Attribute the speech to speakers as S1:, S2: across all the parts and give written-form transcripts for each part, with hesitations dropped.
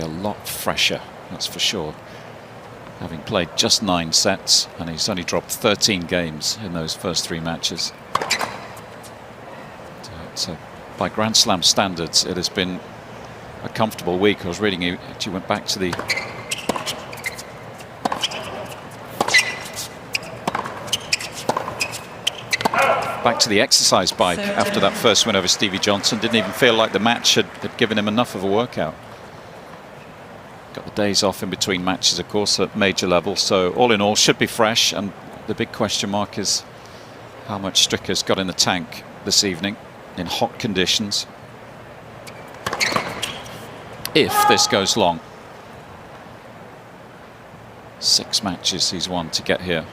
S1: lot fresher, that's for sure. Having played just 9 sets, and he's only dropped 13 games in those first 3 matches. So by Grand Slam standards, it has been a comfortable week. I was reading he actually went back to the exercise bike after that first win over Stevie Johnson. Didn't even feel like the match had given him enough of a workout. Got the days off in between matches, of course, at major level. So all in all, should be fresh. And the big question mark is how much Stricker's got in the tank this evening in hot conditions, if this goes long. 6 matches he's won to get here.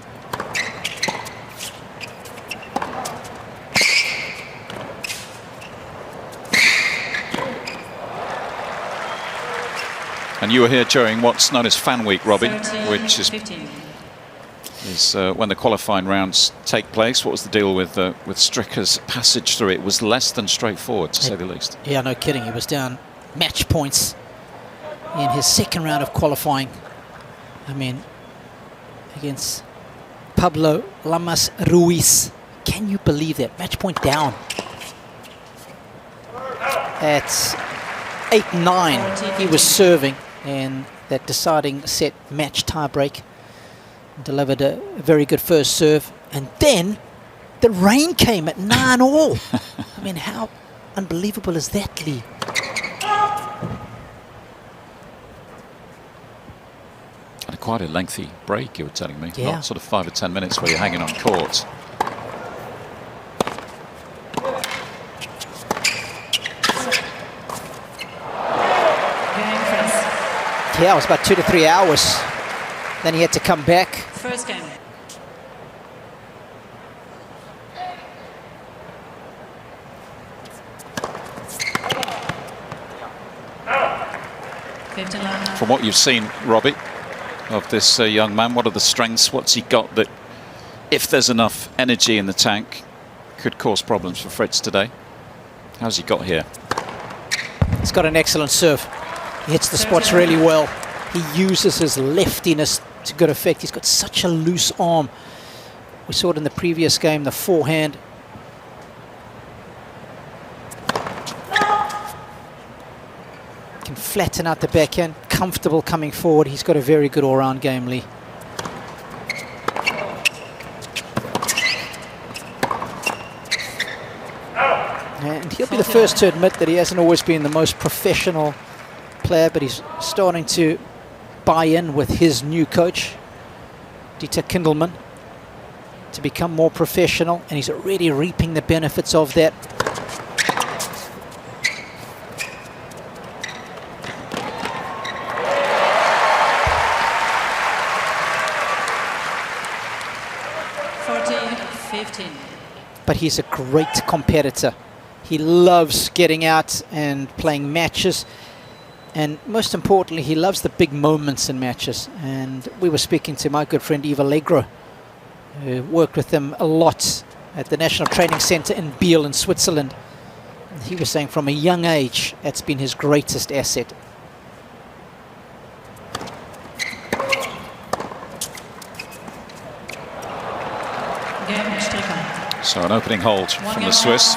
S1: And you were here during what's known as Fan Week, Robbie, which is when the qualifying rounds take place. What was the deal with Stricker's passage through? It was less than straightforward, to say the least.
S2: Yeah, no kidding. He was down match points in his second round of qualifying. I mean, against Pablo Lamas Ruiz. Can you believe that? Match point down. At 8-9, he was serving in that deciding set match tiebreak. Delivered a very good first serve, and then the rain came at 9-all. I mean, how unbelievable is that, Lee?
S1: And quite a lengthy break, you were telling me.
S2: Yeah.
S1: Not sort of 5 or 10 minutes where you're hanging on court.
S2: Yeah, it was about 2 to 3 hours. Then he had to come back.
S3: First game.
S1: From what you've seen, Robbie, of this young man, what are the strengths? What's he got that, if there's enough energy in the tank, could cause problems for Fritz today? How's he got here?
S2: He's got an excellent serve. He hits the spots really well. He uses his leftiness to good effect. He's got such a loose arm. We saw it in the previous game, the forehand. Can flatten out the backhand, comfortable coming forward. He's got a very good all-round game, Lee. And he'll be the first to admit that he hasn't always been the most professional player, but he's starting to buy in with his new coach, Dieter Kindelman, to become more professional, and he's already reaping the benefits of that. But he's a great competitor. He loves getting out and playing matches. And most importantly, he loves the big moments in matches. And we were speaking to my good friend Eva Allegro, who worked with him a lot at the National Training Center in Biel in Switzerland. And he was saying from a young age, that's been his greatest asset.
S1: So an opening hold from the Swiss.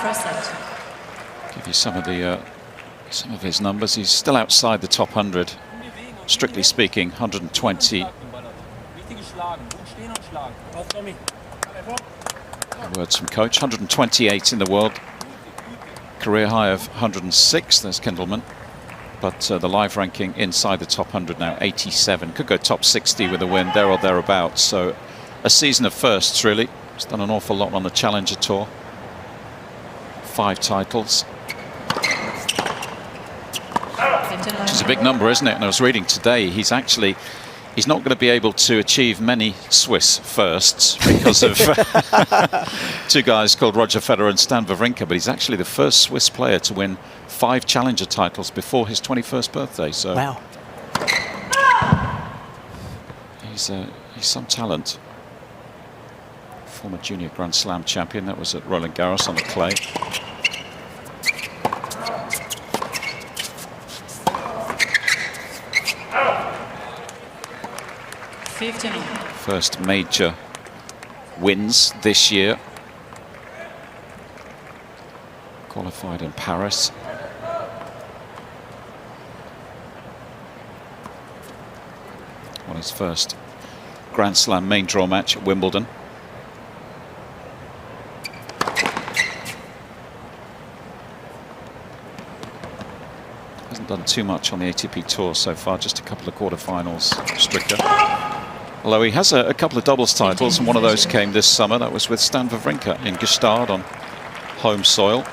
S1: Give you some of his numbers. He's still outside the top 100, strictly speaking. 120. Words from coach. 128 in the world. Career high of 106. There's Kindelman. But the live ranking inside the top 100 now, 87. Could go top 60 with a win, there or thereabouts. So a season of firsts, really. He's done an awful lot on the Challenger Tour. 5 titles. Which is a big number, isn't it? And I was reading today, he's not going to be able to achieve many Swiss firsts because of 2 guys called Roger Federer and Stan Wawrinka, but he's actually the first Swiss player to win 5 Challenger titles before his 21st birthday. So
S2: wow.
S1: He's some talent. Former junior Grand Slam champion. That was at Roland Garros on the clay.
S3: 15.
S1: First major wins this year. Qualified in Paris. Won his first Grand Slam main draw match at Wimbledon. Hasn't done too much on the ATP Tour so far, just a couple of quarterfinals, Stricker. Although he has a couple of doubles titles, and one of those came this summer. That was with Stan Wawrinka in Gstaad on home soil.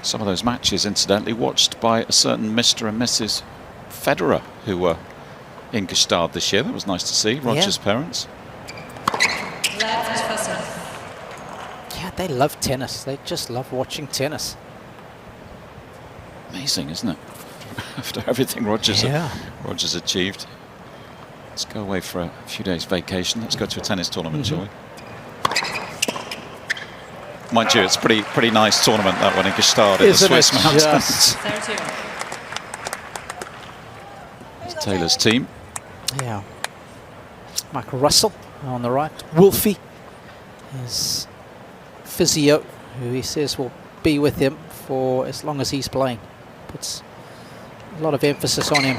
S1: Some of those matches, incidentally, watched by a certain Mr. and Mrs. Federer, who were in Gstaad this year. That was nice to see. Roger's parents.
S2: Yeah, they love tennis. They just love watching tennis.
S1: Amazing, isn't it? After everything Roger's achieved. Let's go away for a few days vacation. Let's go to a tennis tournament, shall we? Mind you, it's a pretty nice tournament, that one in Gstaad in the Swiss mountains. It's Taylor's team.
S2: Yeah. Michael Russell on the right. Wolfie, his physio, who he says will be with him for as long as he's playing. Puts a lot of emphasis on him.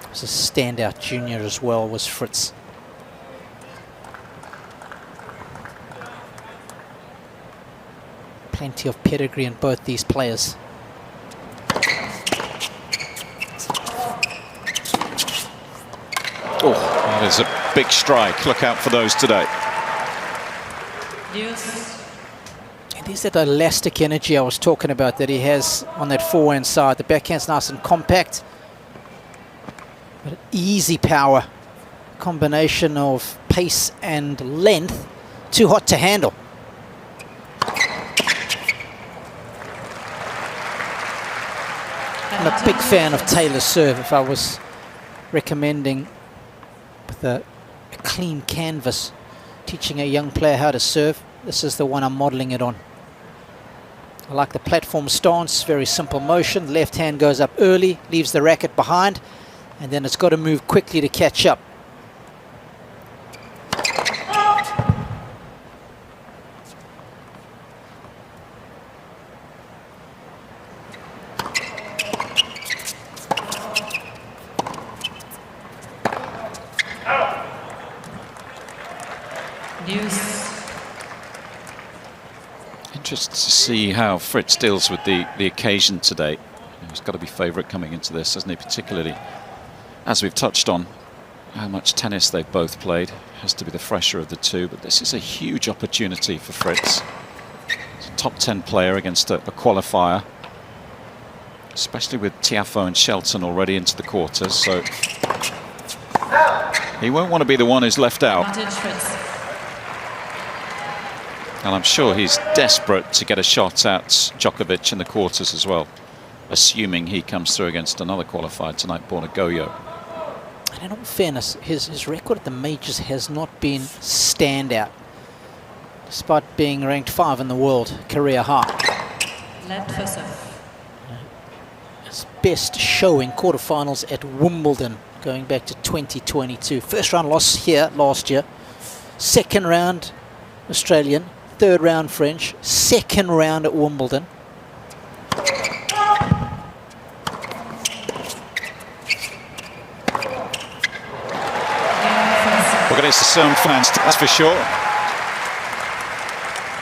S2: Was a standout junior as well, was Fritz. Plenty of pedigree in both these players.
S1: Oh, that is a big strike. Look out for those today.
S2: It is that elastic energy I was talking about that he has on that forehand side. The backhand's nice and compact, but easy power. Combination of pace and length. Too hot to handle. I'm a big fan of Taylor's serve. If I was recommending with a clean canvas, teaching a young player how to serve, this is the one I'm modeling it on. I like the platform stance, very simple motion. Left hand goes up early, leaves the racket behind, and then it's got to move quickly to catch up.
S1: Interested to see how Fritz deals with the occasion today. He's got to be favourite coming into this, hasn't he? Particularly, as we've touched on, how much tennis they've both played. Has to be the fresher of the two, but this is a huge opportunity for Fritz. He's a top 10 player against a qualifier, especially with Tiafoe and Shelton already into the quarters, so he won't want to be the one who's left out. And I'm sure he's desperate to get a shot at Djokovic in the quarters as well, assuming he comes through against another qualifier tonight, born a Goyo.
S2: And in all fairness, his record at the majors has not been standout, despite being ranked 5 in the world, career high. His best showing quarterfinals at Wimbledon, going back to 2022. First round loss here last year. Second round Australian. Third round French, second round at Wimbledon.
S1: We're going to see some fans, that's for sure.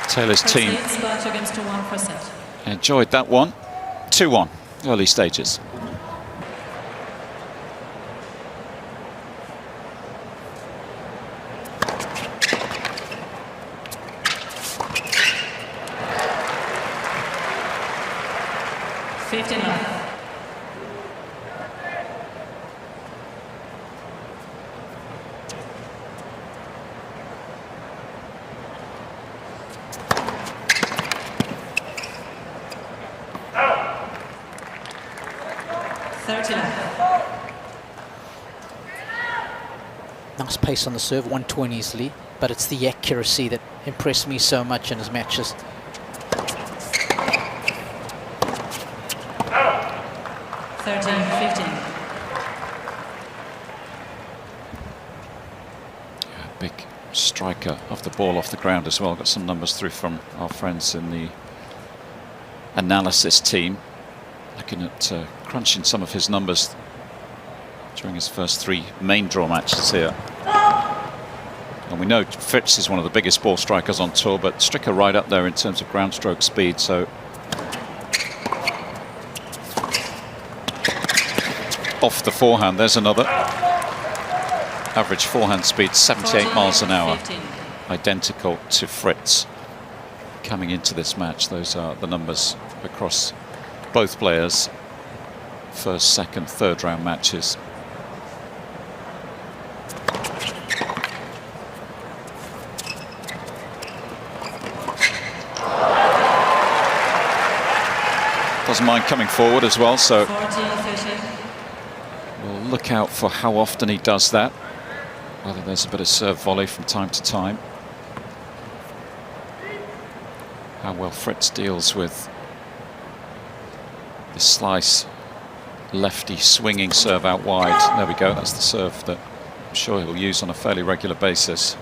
S1: Taylor's team enjoyed that one. 2-1, early stages.
S2: Nice pace on the serve, 120 easily, but it's the accuracy that impressed me so much in his matches.
S3: 13-15.
S1: Big striker of the ball off the ground as well. Got some numbers through from our friends in the analysis team, looking at crunching some of his numbers during his first 3 main draw matches here. And we know Fritz is one of the biggest ball strikers on tour, but Stricker right up there in terms of ground stroke speed. So off the forehand, there's another. Average forehand speed 78 miles an hour, identical to Fritz. Coming into this match, those are the numbers across both players' first, second, third round matches. Doesn't mind coming forward as well, so we'll look out for how often he does that. Whether there's a bit of serve volley from time to time. How well Fritz deals with the slice lefty swinging serve out wide. There we go, that's the serve that I'm sure he'll use on a fairly regular basis.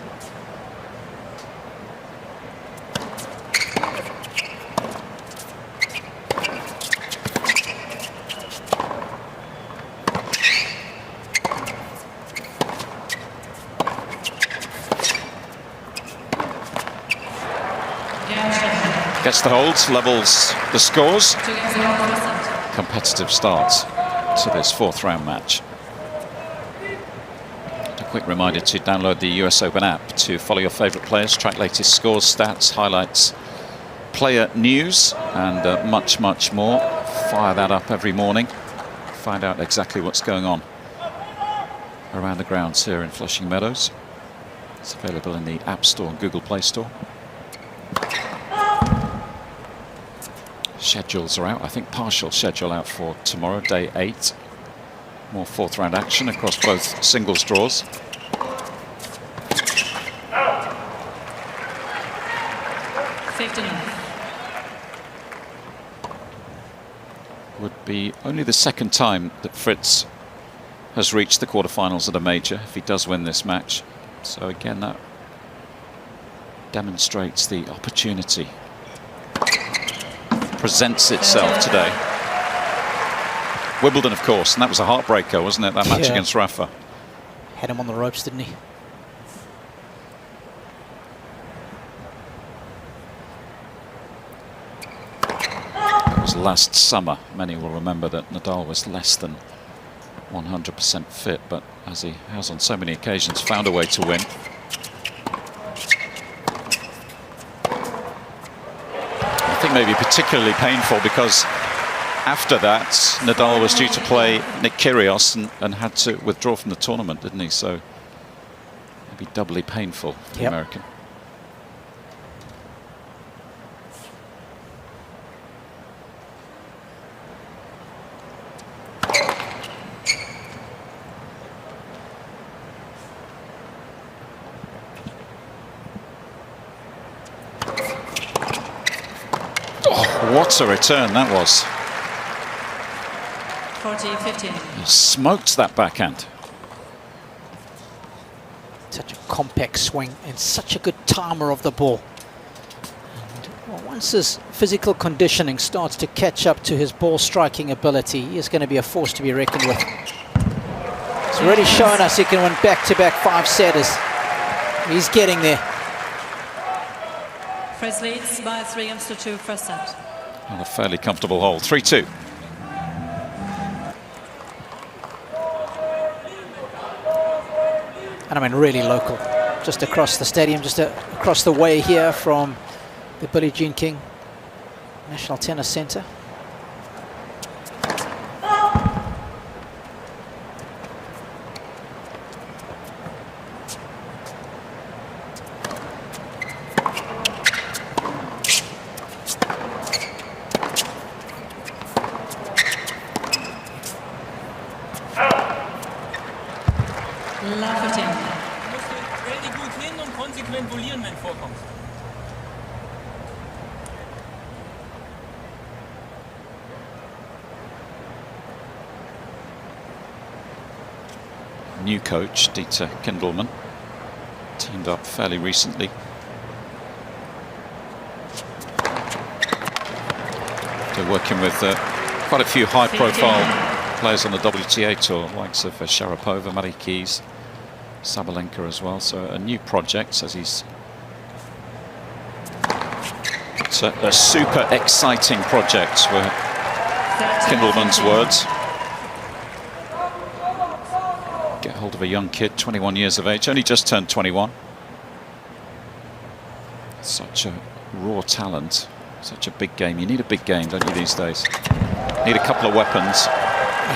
S1: Gets the holds, levels the scores. Competitive start to this 4th round match. A quick reminder to download the US Open app to follow your favourite players, track latest scores, stats, highlights, player news, and much, much more. Fire that up every morning. Find out exactly what's going on around the grounds here in Flushing Meadows. It's available in the App Store and Google Play Store. Schedules are out. I think partial schedule out for tomorrow, day 8. More 4th round action across both singles draws. Would be only the 2nd time that Fritz has reached the quarterfinals at a major, if he does win this match. So again, that demonstrates the opportunity presents itself today. Wimbledon, of course, and that was a heartbreaker, wasn't it, that match against Rafa?
S2: Had him on the ropes, didn't he?
S1: It was last summer. Many will remember that Nadal was less than 100% fit, but as he has on so many occasions, found a way to win. I think maybe particularly painful because after that Nadal was due to play Nick Kyrgios and had to withdraw from the tournament, didn't he? So maybe doubly painful for the American. What a return that was.
S3: 40-15.
S1: He smoked that backhand.
S2: Such a compact swing and such a good timer of the ball. And, well, once his physical conditioning starts to catch up to his ball striking ability, he is going to be a force to be reckoned with. He's already shown us he can win back-to-back 5-setters. He's getting there.
S3: Fritz leads by 3-2 first set.
S1: On a fairly comfortable hole, 3-2.
S2: And I mean really local, just across the stadium, just across the way here from the Billie Jean King National Tennis Centre.
S1: new coach, Dieter Kindelmann, teamed up fairly recently. They're working with quite a few high-profile players on the WTA tour, likes of Sharapova, Marikis, Sabalenka as well. So a new project, says he's. It's a super exciting project, were Kindelmann's words. Get hold of a young kid, 21 years of age, only just turned 21. Such a raw talent, such a big game. You need a big game, don't you, these days? Need a couple of weapons.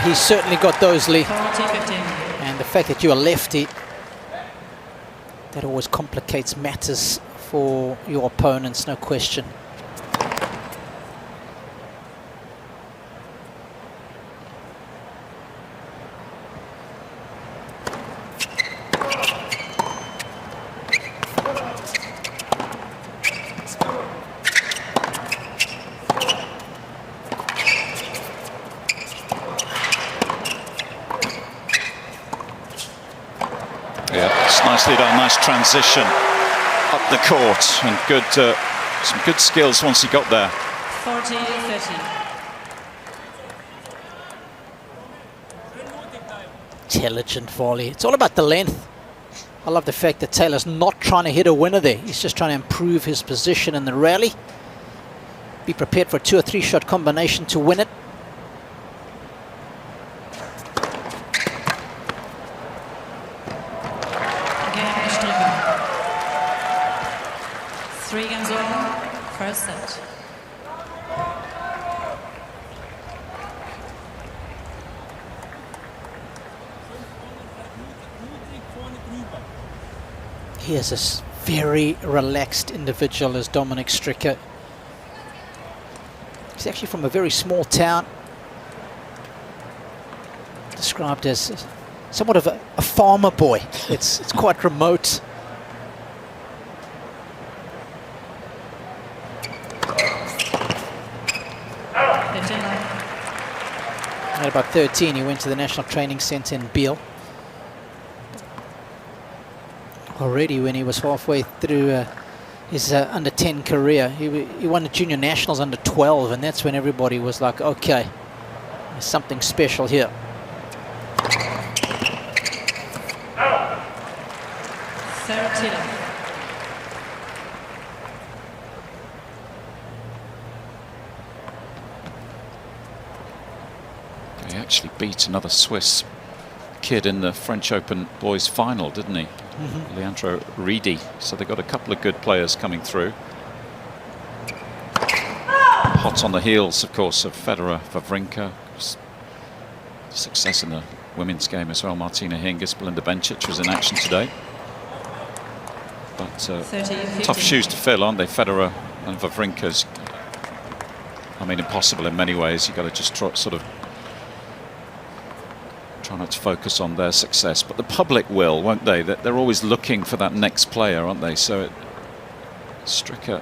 S2: He's certainly got those, Lee.
S3: 40-15.
S2: And the fact that you're a lefty, that always complicates matters for your opponents, no question.
S1: Nicely done, nice transition up the court, and good, some good skills once he got there.
S3: 40-30.
S2: Intelligent volley. It's all about the length. I love the fact that Taylor's not trying to hit a winner there. He's just trying to improve his position in the rally. Be prepared for a 2 or 3 shot combination to win it.
S3: First set.
S2: He is a very relaxed individual, as Dominic Stricker. He's actually from a very small town, described as somewhat of a farmer boy. It's quite remote. At about 13, he went to the National Training Centre in Billie. Already when he was halfway through his under-10 career, he won the Junior Nationals under 12, and that's when everybody was like, okay, there's something special here.
S1: He actually beat another Swiss kid in the French Open boys final, didn't he? Leandro Reedy. So they got a couple of good players coming through. Hot on the heels, of course, of Federer, Wawrinka. Success in the women's game as well. Martina Hingis, Belinda Bencic was in action today. But tough shoes to fill, aren't they? Federer and Wawrinka's, I mean, impossible in many ways. You've got to just sort of try not to focus on their success, but the public will, won't they? They're always looking for that next player, aren't they? So Stricker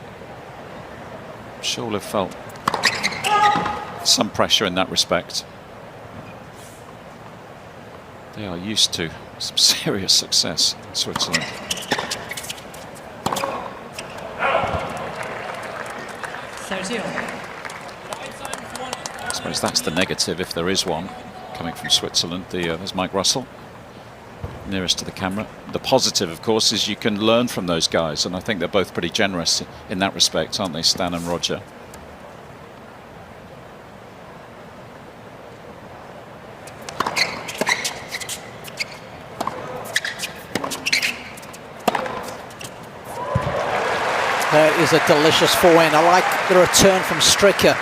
S1: sure will have felt some pressure in that respect. They are used to some serious success in Switzerland. I suppose that's the negative, if there is one, coming from Switzerland. There's Mike Russell, nearest to the camera. The positive, of course, is you can learn from those guys, and I think they're both pretty generous in that respect, aren't they, Stan and Roger?
S2: That is a delicious forehand. I like the return from Stricker.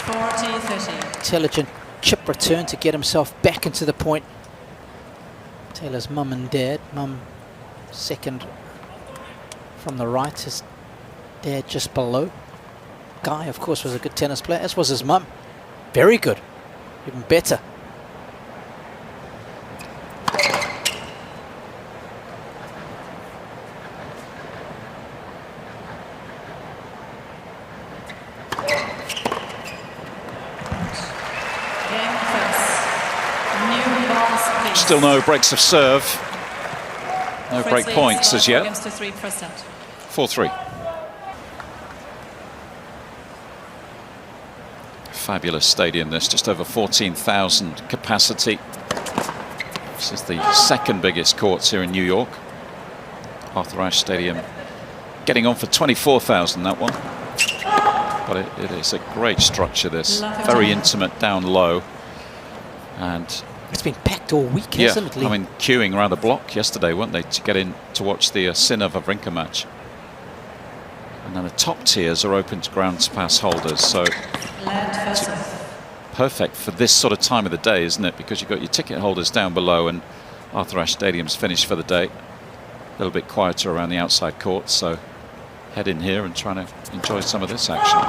S3: 40-30.
S2: Intelligent chip return to get himself back into the point. Taylor's mum and dad. Mum second from the right, his dad just below. Guy, of course, was a good tennis player, as was his mum. Very good, even better.
S1: Still no breaks of serve. No
S3: Fritz
S1: break
S3: leads
S1: points as
S3: 4
S1: yet.
S3: games to 3 per set.
S1: 4-3. Fabulous stadium this, just over 14,000 capacity. This is the second biggest courts here in New York. Arthur Ashe Stadium getting on for 24,000, that one. But it is a great structure, this. Very intimate down low. And
S2: It's been packed all week, hasn't it, Lee?
S1: I mean, queuing around the block yesterday, weren't they, to get in to watch the Sinner Wawrinka match. And then the top tiers are open to ground pass holders, so perfect for this sort of time of the day, isn't it? Because you've got your ticket holders down below, and Arthur Ashe Stadium's finished for the day. A little bit quieter around the outside courts, so head in here and try to enjoy some of this action.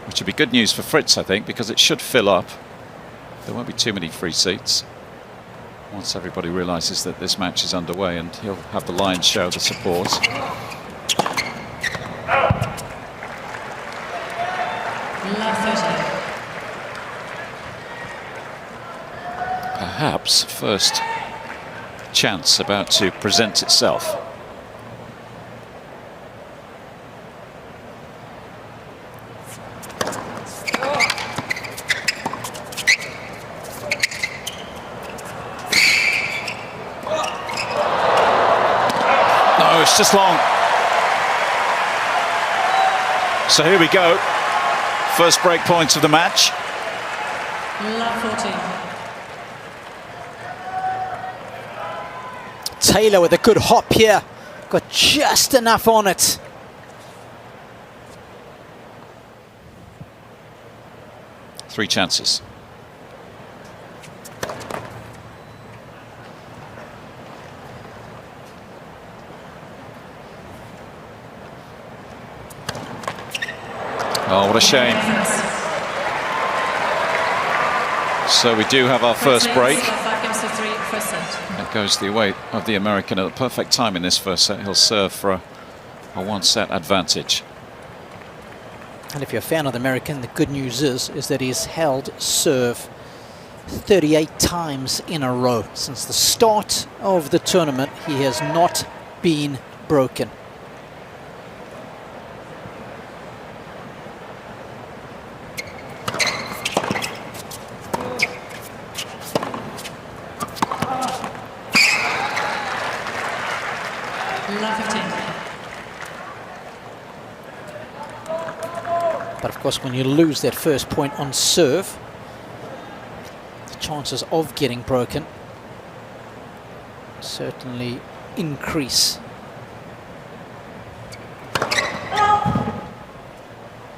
S1: Which would be good news for Fritz, I think, because it should fill up. There won't be too many free seats once everybody realises that this match is underway, and he'll have the lion's share of the support. Perhaps first chance about to present itself. No, it's just long. So here we go. First break points of the match.
S3: Love 14.
S2: Taylor with a good hop here. Got just enough on it.
S1: Three chances. Oh, what a shame. So we do have our first break. That goes the way of the American at the perfect time in this first set. He'll serve for a one-set advantage.
S2: And if you're a fan of the American, the good news is that he's held serve 38 times in a row. Since the start of the tournament, he has not been broken. But of course, when you lose that first point on serve, the chances of getting broken certainly increase.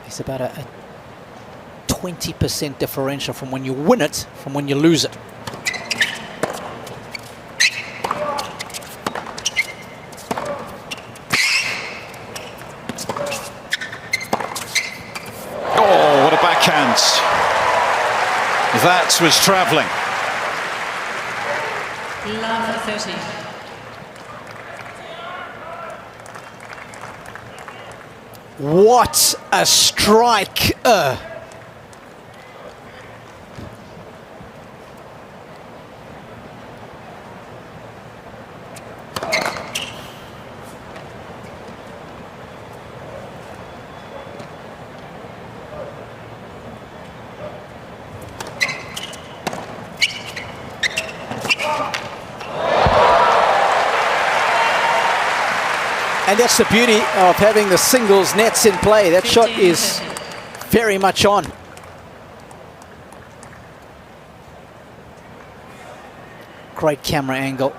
S2: It's about a 20% differential from when you win it, from when you lose it.
S1: That was travelling.
S3: Love 30.
S2: What a strike! And that's the beauty of having the singles nets in play. That shot is very much on. Great camera angle.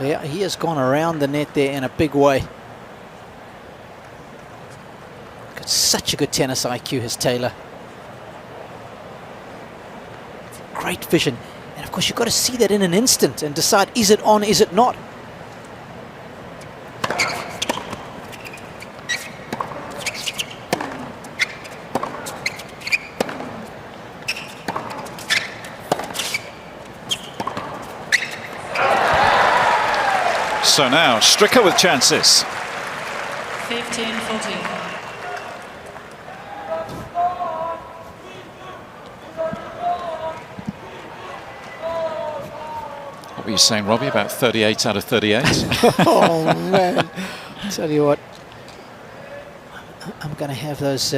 S2: Yeah, he has gone around the net there in a big way. Got such a good tennis IQ, has Taylor. Great vision. And of course, you've got to see that in an instant and decide, is it on, is it not?
S1: So now, Stricker with chances.
S3: 15-14.
S1: What were you saying, Robbie, about 38 out of 38?
S2: Oh, man. Tell you what, I'm going to have those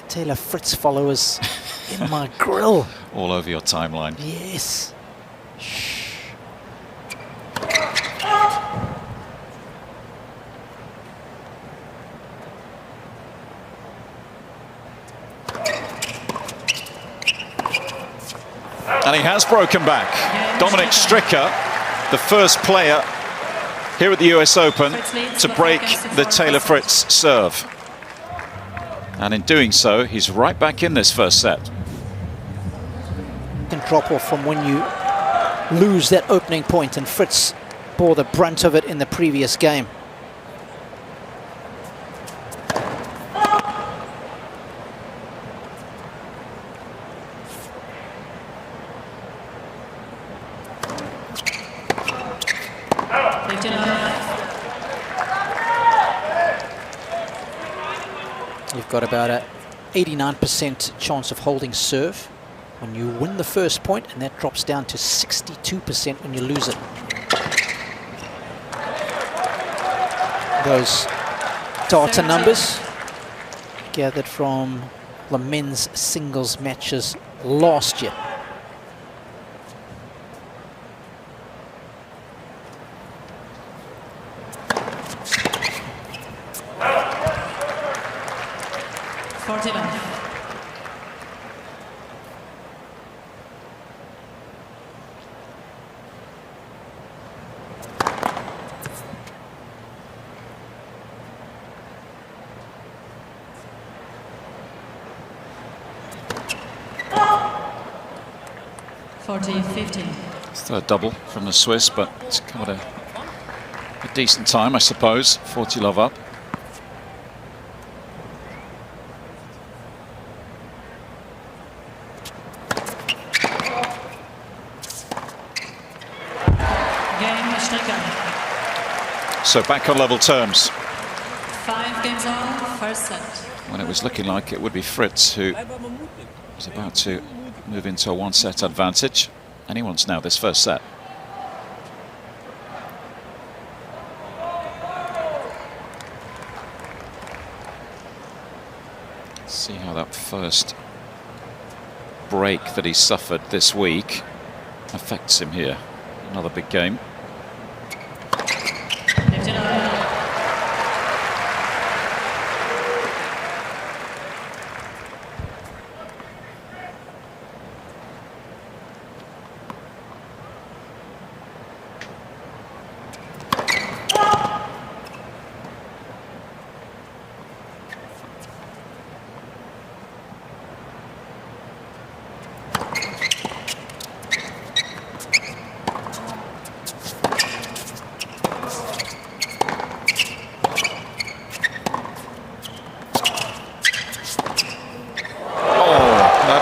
S2: Taylor Fritz followers in my grill.
S1: All over your timeline.
S2: Yes. Shh.
S1: And he has broken back. Dominic Stricker, the first player here at the US Open to break the Taylor Fritz serve. And in doing so, he's right back in this first set.
S2: Can drop off from when you lose that opening point, and Fritz bore the brunt of it in the previous game. You've got about a 89% chance of holding serve when you win the first point, and that drops down to 62% when you lose it. Those data numbers gathered from the men's singles matches last year.
S1: It's a double from the Swiss, but it's come at a decent time, I suppose. 40 love up. So back on level terms.
S3: 5 games on, first set.
S1: When it was looking like it would be Fritz who was about to move into a one-set advantage. And he wants now this first set. Let's see how that first break that he suffered this week affects him here. Another big game.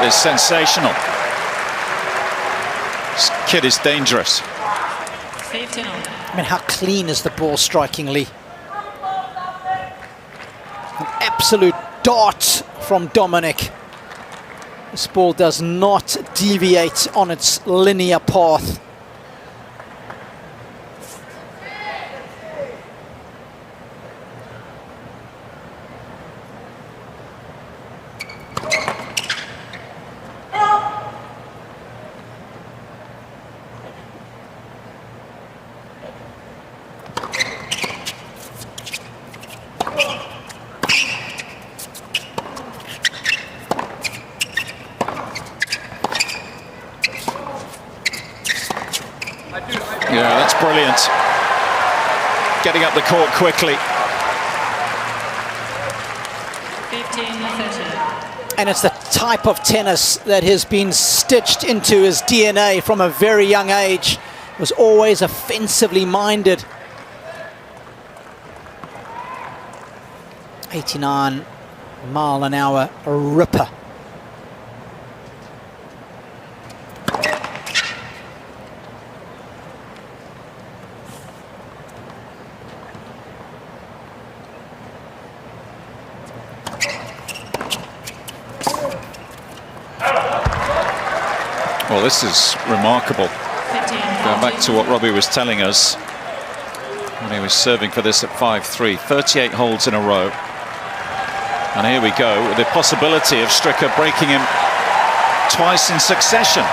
S1: Is sensational. This kid is dangerous.
S2: I mean, how clean is the ball striking, Lee? An absolute dart from Dominic. This ball does not deviate on its linear path.
S1: Yeah, that's brilliant. Getting up the court quickly.
S3: 15-30.
S2: And it's the type of tennis that has been stitched into his DNA from a very young age. He was always offensively minded. 89-mile-an-hour ripper.
S1: Well, this is remarkable.
S3: 15.
S1: Going back to what Robbie was telling us when he was serving for this at 5-3, 38 holds in a row. And here we go with the possibility of Stricker breaking him twice in succession.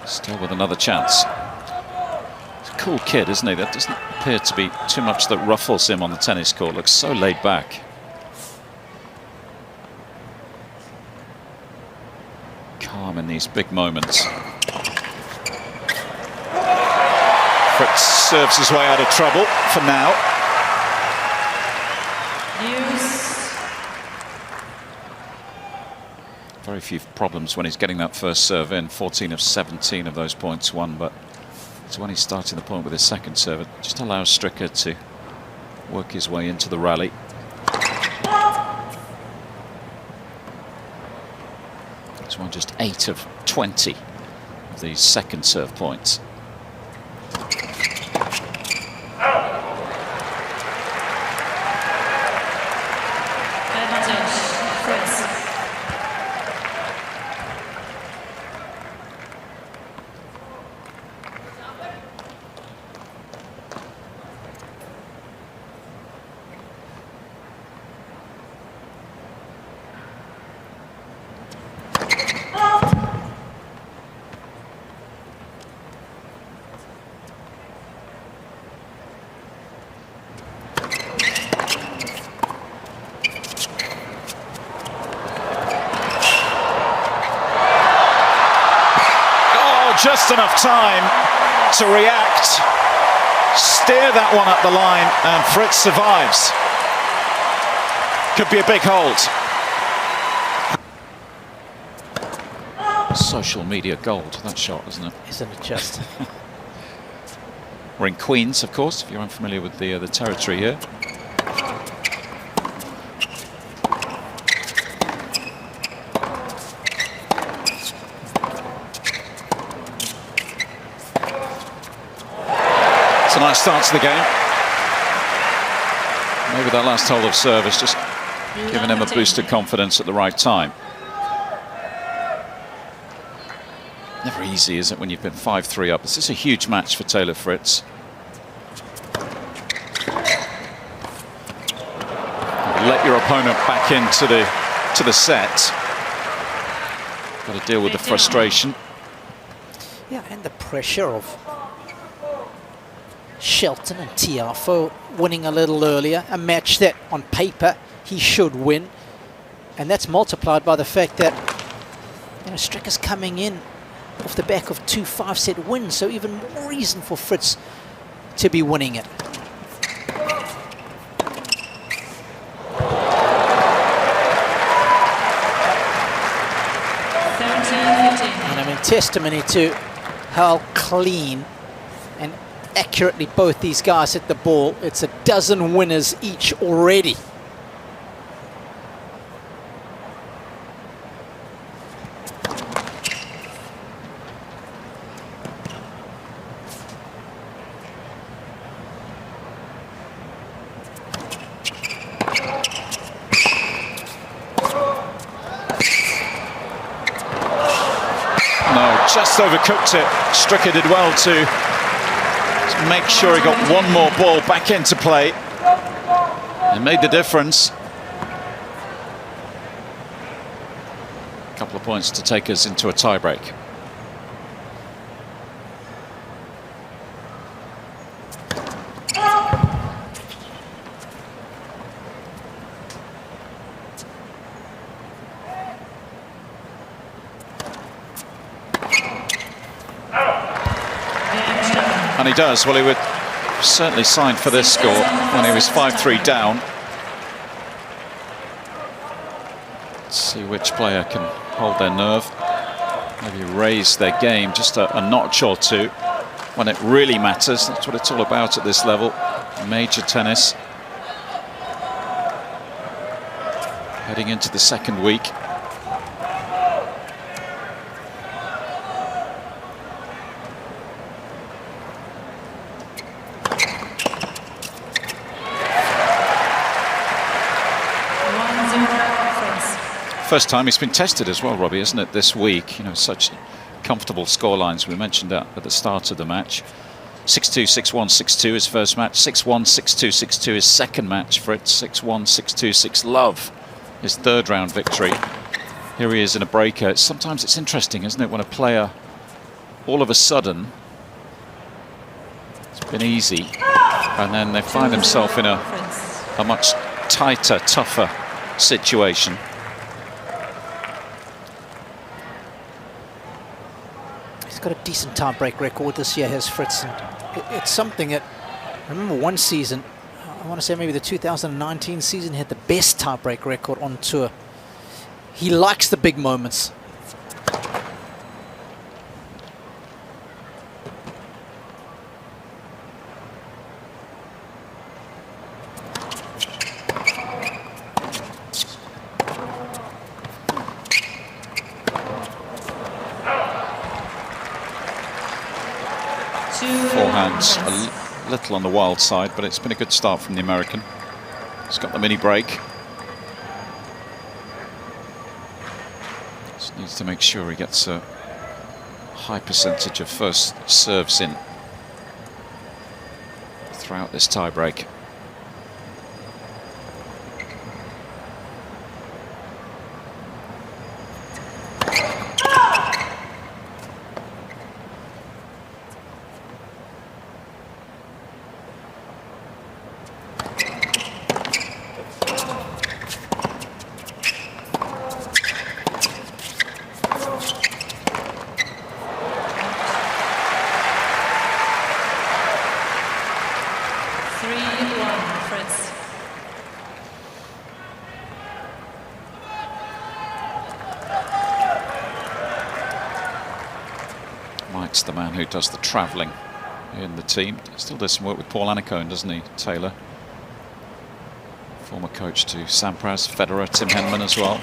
S2: Still with another chance. He's a cool kid, isn't he? That doesn't appear to be too much that ruffles him on the tennis court. Looks so laid back. Calm in these big moments. Fritz serves his way out of trouble for now. Very few problems when he's getting that first serve in. 14 of 17 of those points won, but it's when he's starting the point with his second serve. It just allows Stricker to work his way into the rally. He's won just 8 of 20 of these second serve points. Just enough time to react, steer that one up the line, and Fritz survives. Could be a big hold. Social media gold, that shot, isn't it? Isn't it just? We're in Queens, of course, if you're unfamiliar with the territory here. It's a nice start to the game. Maybe that last hold of serve has just given him a boost of confidence at the right time. Never easy, is it, when you've been 5-3 up? This is a huge match for Taylor Fritz. Let your opponent back into the set. Got to deal with the frustration.
S4: Yeah, and the pressure of Shelton and Tiafoe winning a little earlier, a match that on paper he should win, and that's multiplied by the fact that, you know, Stricker's coming in off the back of 2 5-set wins, so even more reason for Fritz to be winning it. And I mean, testimony to how clean and accurately both these guys hit the ball. It's a dozen winners each already.
S2: No, just overcooked it. Stricker did well to make sure he got one more ball back into play. It made the difference. A couple of points to take us into a tiebreak. And he does. Well, he would certainly sign for this score when he was 5-3 down. Let's see which player can hold their nerve, maybe raise their game just a notch or two when it really matters. That's what it's all about at this level. Major tennis. Heading into the second week.
S1: First time he's been tested as well, Robbie, isn't it, this week? You know, such comfortable scorelines. We mentioned that at the start of the match. 6-2, 6-1, 6-2 his first match. 6-1, 6-2, 6-2 his second match. Fritz 6-1, 6-2, 6-love his third round victory. Here he is in a breaker. Sometimes it's interesting, isn't it, when a player all of a sudden, it's been easy, and then they find themselves in a much tighter, tougher situation.
S2: He's got a decent tie-break record this year, has Fritz. And it's something that, I remember one season, I want to say maybe the 2019 season, he had the best tie-break record on tour. He likes the big moments.
S1: Forehand's a little on the wild side, but it's been a good start from the American. He's got the mini break. Just needs to make sure he gets a high percentage of first serves in throughout this tie break. Mike's the man who does the travelling in the team. Still does some work with Paul Annacone, doesn't he, Taylor? Former coach to Sampras, Federer, Tim Henman as well.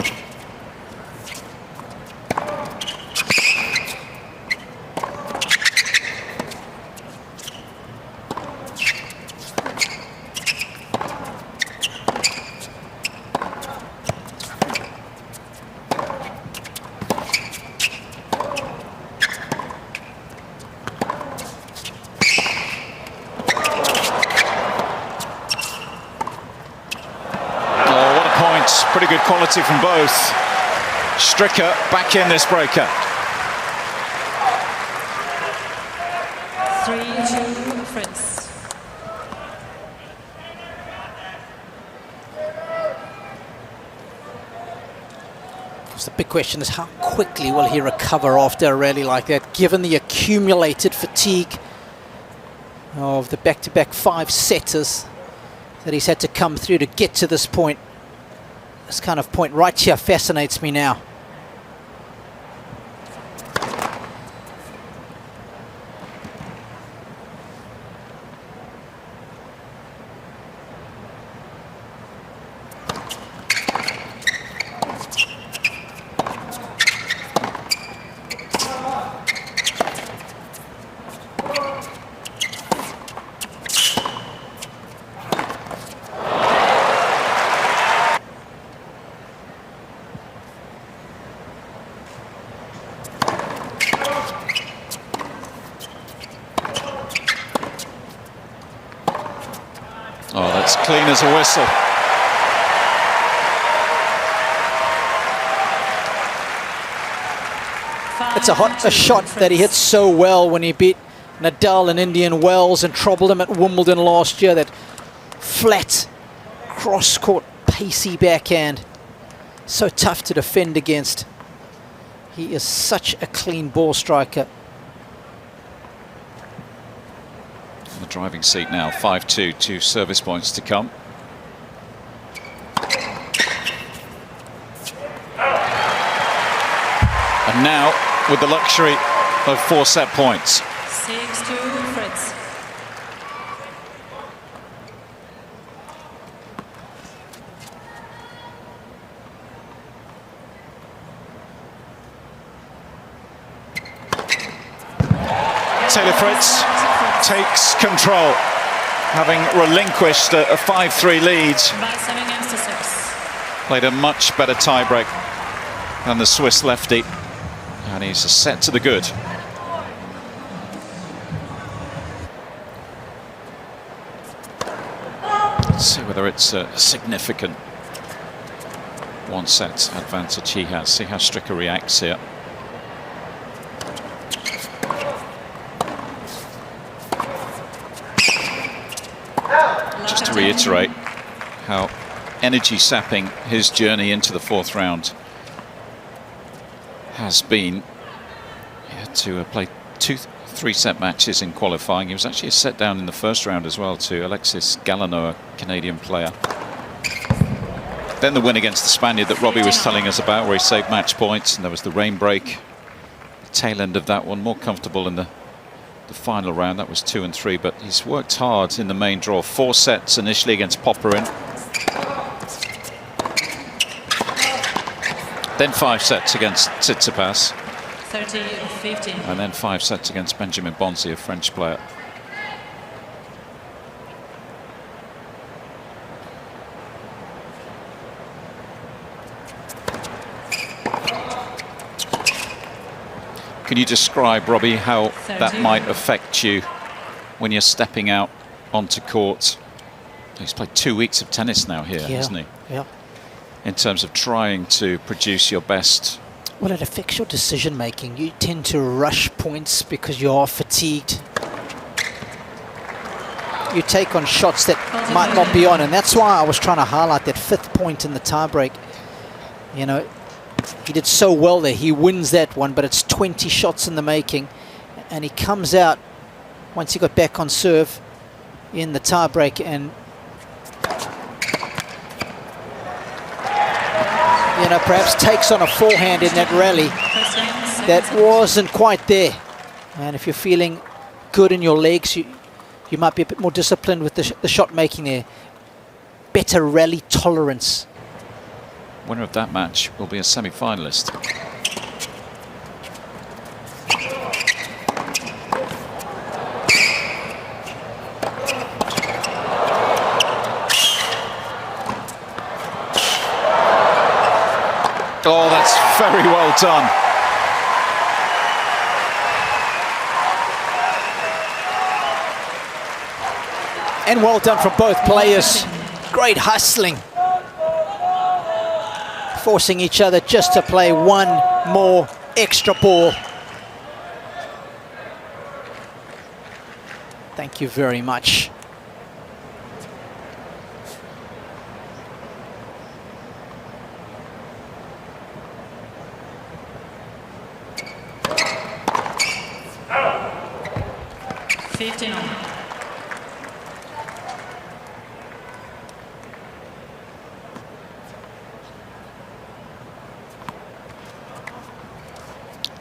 S1: Pretty good quality from both. Stricker back in this breaker.
S3: 3-2 Fritz.
S2: The big question is how quickly will he recover after a rally like that, given the accumulated fatigue of the back-to-back five-setters that he's had to come through to get to this point. This kind of point right here fascinates me now.
S1: Oh, that's clean as a whistle.
S2: It's a shot that he hit so well when he beat Nadal in Indian Wells and troubled him at Wimbledon last year. That flat, cross-court, pacey backhand. So tough to defend against. He is such a clean ball striker.
S1: On the driving seat now, 5-2, 2 service points to come. And now with the luxury of 4 set points.
S3: 6-2 Fritz.
S1: Taylor Fritz takes control, having relinquished a 5-3 lead.
S3: By 7 games to 6.
S1: Played a much better tiebreak And the Swiss lefty. And he's a set to the good. Let's see whether it's a significant one-set advantage he has. See how Stricker reacts here. Just to reiterate how energy-sapping his journey into the fourth round has been. He had to play 2 3-set matches in qualifying. He was actually a set down in the first round as well to Alexis Gallino, a Canadian player. Then the win against the Spaniard that Robbie was telling us about, where he saved match points, and there was the rain break. The tail end of that one, more comfortable in the final round. That was 2 and 3, but he's worked hard in the main draw. 4 sets initially against Popperin. Then 5 sets against Tsitsipas.
S3: 30-15.
S1: And then 5 sets against Benjamin Bonzi, a French player. Can you describe, Robbie, how that might affect you when you're stepping out onto court? He's played 2 weeks of tennis now here, hasn't he?
S2: Yeah.
S1: In terms of trying to produce your best.
S2: Well, it affects your decision making. You tend to rush points because you are fatigued. You take on shots that might not be on, and that's why I was trying to highlight that 5th point in the tiebreak. You know, he did so well there. He wins that one, but it's 20 shots in the making, and he comes out once he got back on serve in the tiebreak, and you know, perhaps takes on a forehand in that rally that wasn't quite there. And if you're feeling good in your legs, you might be a bit more disciplined with the shot making there. Better rally tolerance.
S1: Winner of that match will be a semi-finalist. Oh, that's very well done.
S2: And well done from both players. Great hustling. Forcing each other just to play one more extra ball. Thank you very much.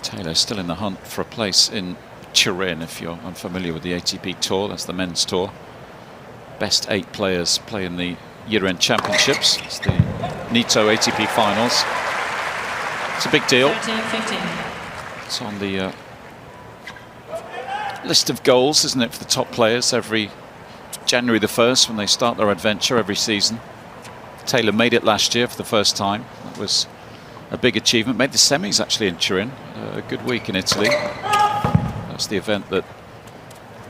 S1: Taylor still in the hunt for a place in Turin. If you're unfamiliar with the ATP Tour, that's the men's tour. Best 8 players play in the year-end championships. It's the Nitto ATP finals. It's a big deal.
S3: 13-15.
S1: It's on the list of goals, isn't it, for the top players every January the 1st when they start their adventure every season. Taylor made it last year for the first time. That was a big achievement. Made the semis actually in Turin. A good week in Italy. That's the event that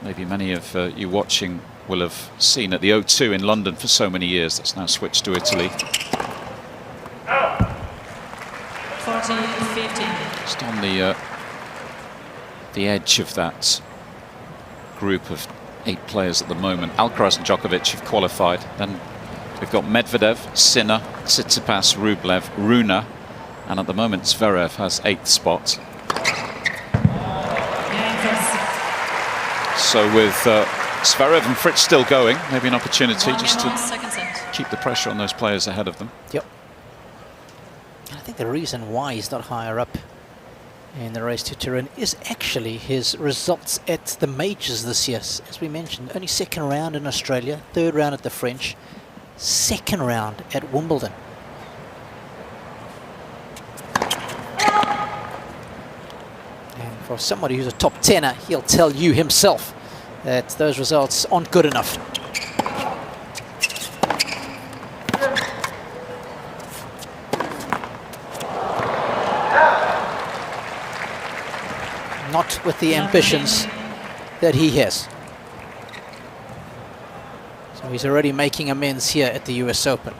S1: maybe many of you watching will have seen at the O2 in London for so many years. That's now switched to Italy.
S3: 14-15.
S1: Just on the edge of that group of 8 players at the moment. Alcaraz and Djokovic have qualified. Then we've got Medvedev, Sinner, Tsitsipas, Rublev, Rune, and at the moment Zverev has 8th spot. So with Zverev and Fritz still going, maybe an opportunity just to keep the pressure on those players ahead of them.
S2: Yep. I think the reason why he's not higher up in the race to Turin is actually his results at the majors this year. As we mentioned, only 2nd round in Australia, 3rd round at the French, 2nd round at Wimbledon. And for somebody who's a top 10er, he'll tell you himself that those results aren't good enough. not with the ambitions that he has. So he's already making amends here at the US Open.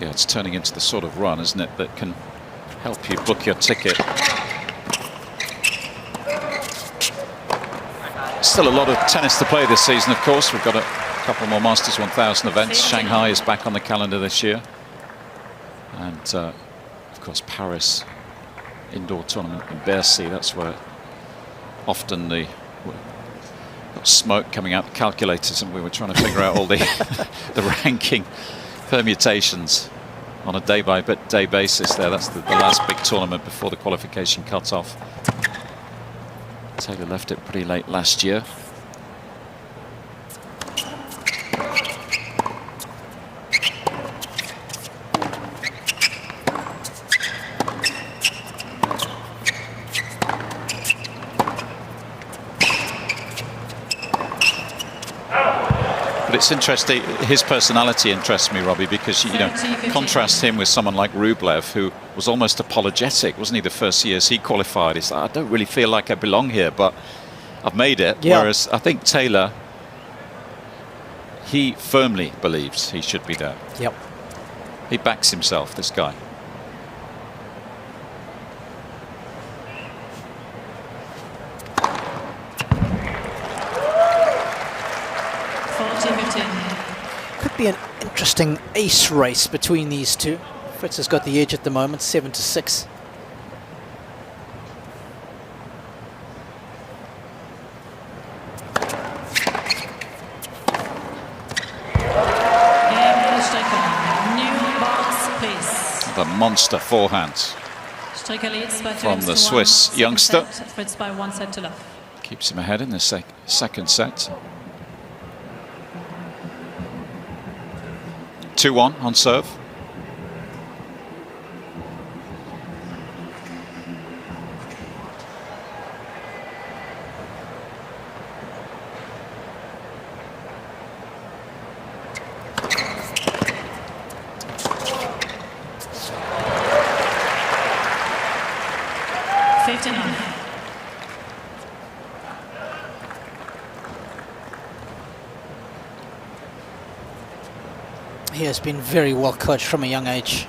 S1: Yeah, it's turning into the sort of run, isn't it, that can help you book your ticket. Still a lot of tennis to play this season, of course. We've got a couple more Masters 1000 events. Shanghai is back on the calendar this year. And, of course, Paris indoor tournament in Bercy. That's where often the smoke coming out the calculators, and we were trying to figure out all the the ranking permutations on a day-by-day basis there. That's the last big tournament before the qualification cut-off. Taylor left it pretty late last year. But it's interesting, his personality interests me, Robbie, because, you know, contrast him with someone like Rublev, who was almost apologetic, wasn't he, the first years he qualified? He's like, I don't really feel like I belong here, but I've made it. Yeah. Whereas I think Taylor, he firmly believes he should be there.
S2: Yep.
S1: He backs himself, this guy.
S2: Could be an interesting ace race between these two. Fritz has got the edge at the moment, 7-6.
S1: The monster forehand from the Swiss youngster.
S3: Fritz by 1 set to love.
S1: Keeps him ahead in the second set. 2-1 on serve.
S2: He has been very well coached from a young age.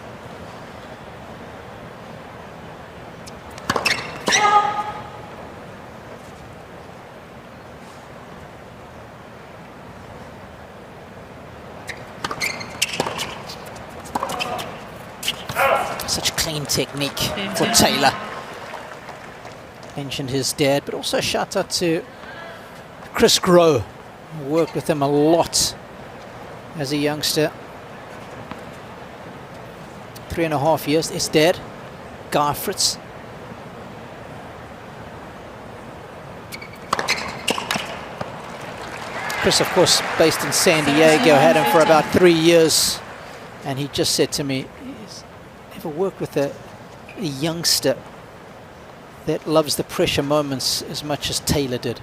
S2: Such clean technique for Taylor. Mentioned his dad, but also shout out to Chris Groh. Worked with him a lot as a youngster. 3.5 years. His dad, Gauff, Fritz. Chris, of course, based in San Diego, had him for about 3 years, and he just said to me, he's never worked with a youngster that loves the pressure moments as much as Taylor did.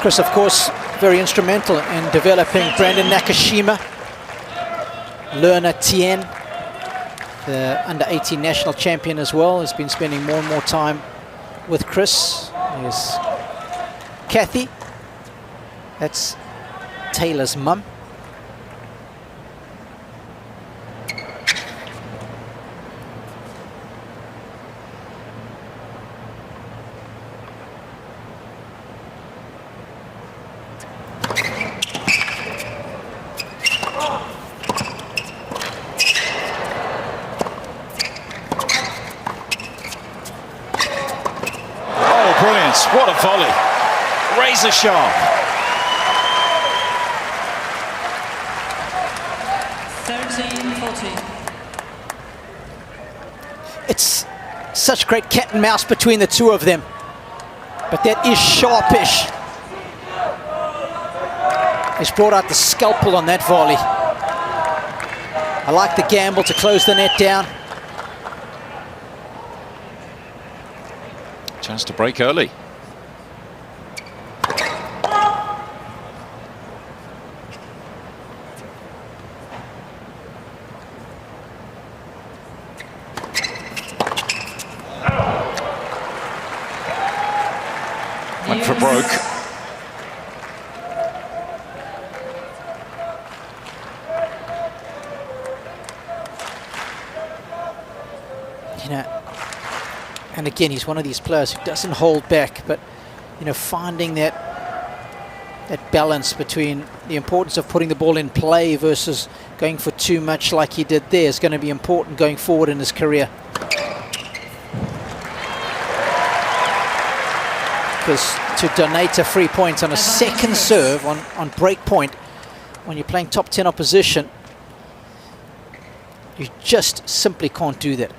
S2: Chris, of course, very instrumental in developing Brandon Nakashima, Lerner Tien, the under-18 national champion as well, has been spending more and more time with Chris. There's Kathy, that's Taylor's mum.
S1: What a volley. Razor sharp.
S3: 13-14.
S2: It's such great cat and mouse between the two of them. But that is sharpish. He's brought out the scalpel on that volley. I like the gamble to close the net down.
S1: Chance to break early. Went for broke.
S2: You know, and again, he's one of these players who doesn't hold back, but you know, finding that balance between the importance of putting the ball in play versus going for too much like he did there is going to be important going forward in his career. Because to donate a free point on a second serve on break point when you're playing top 10 opposition, you just simply can't do that.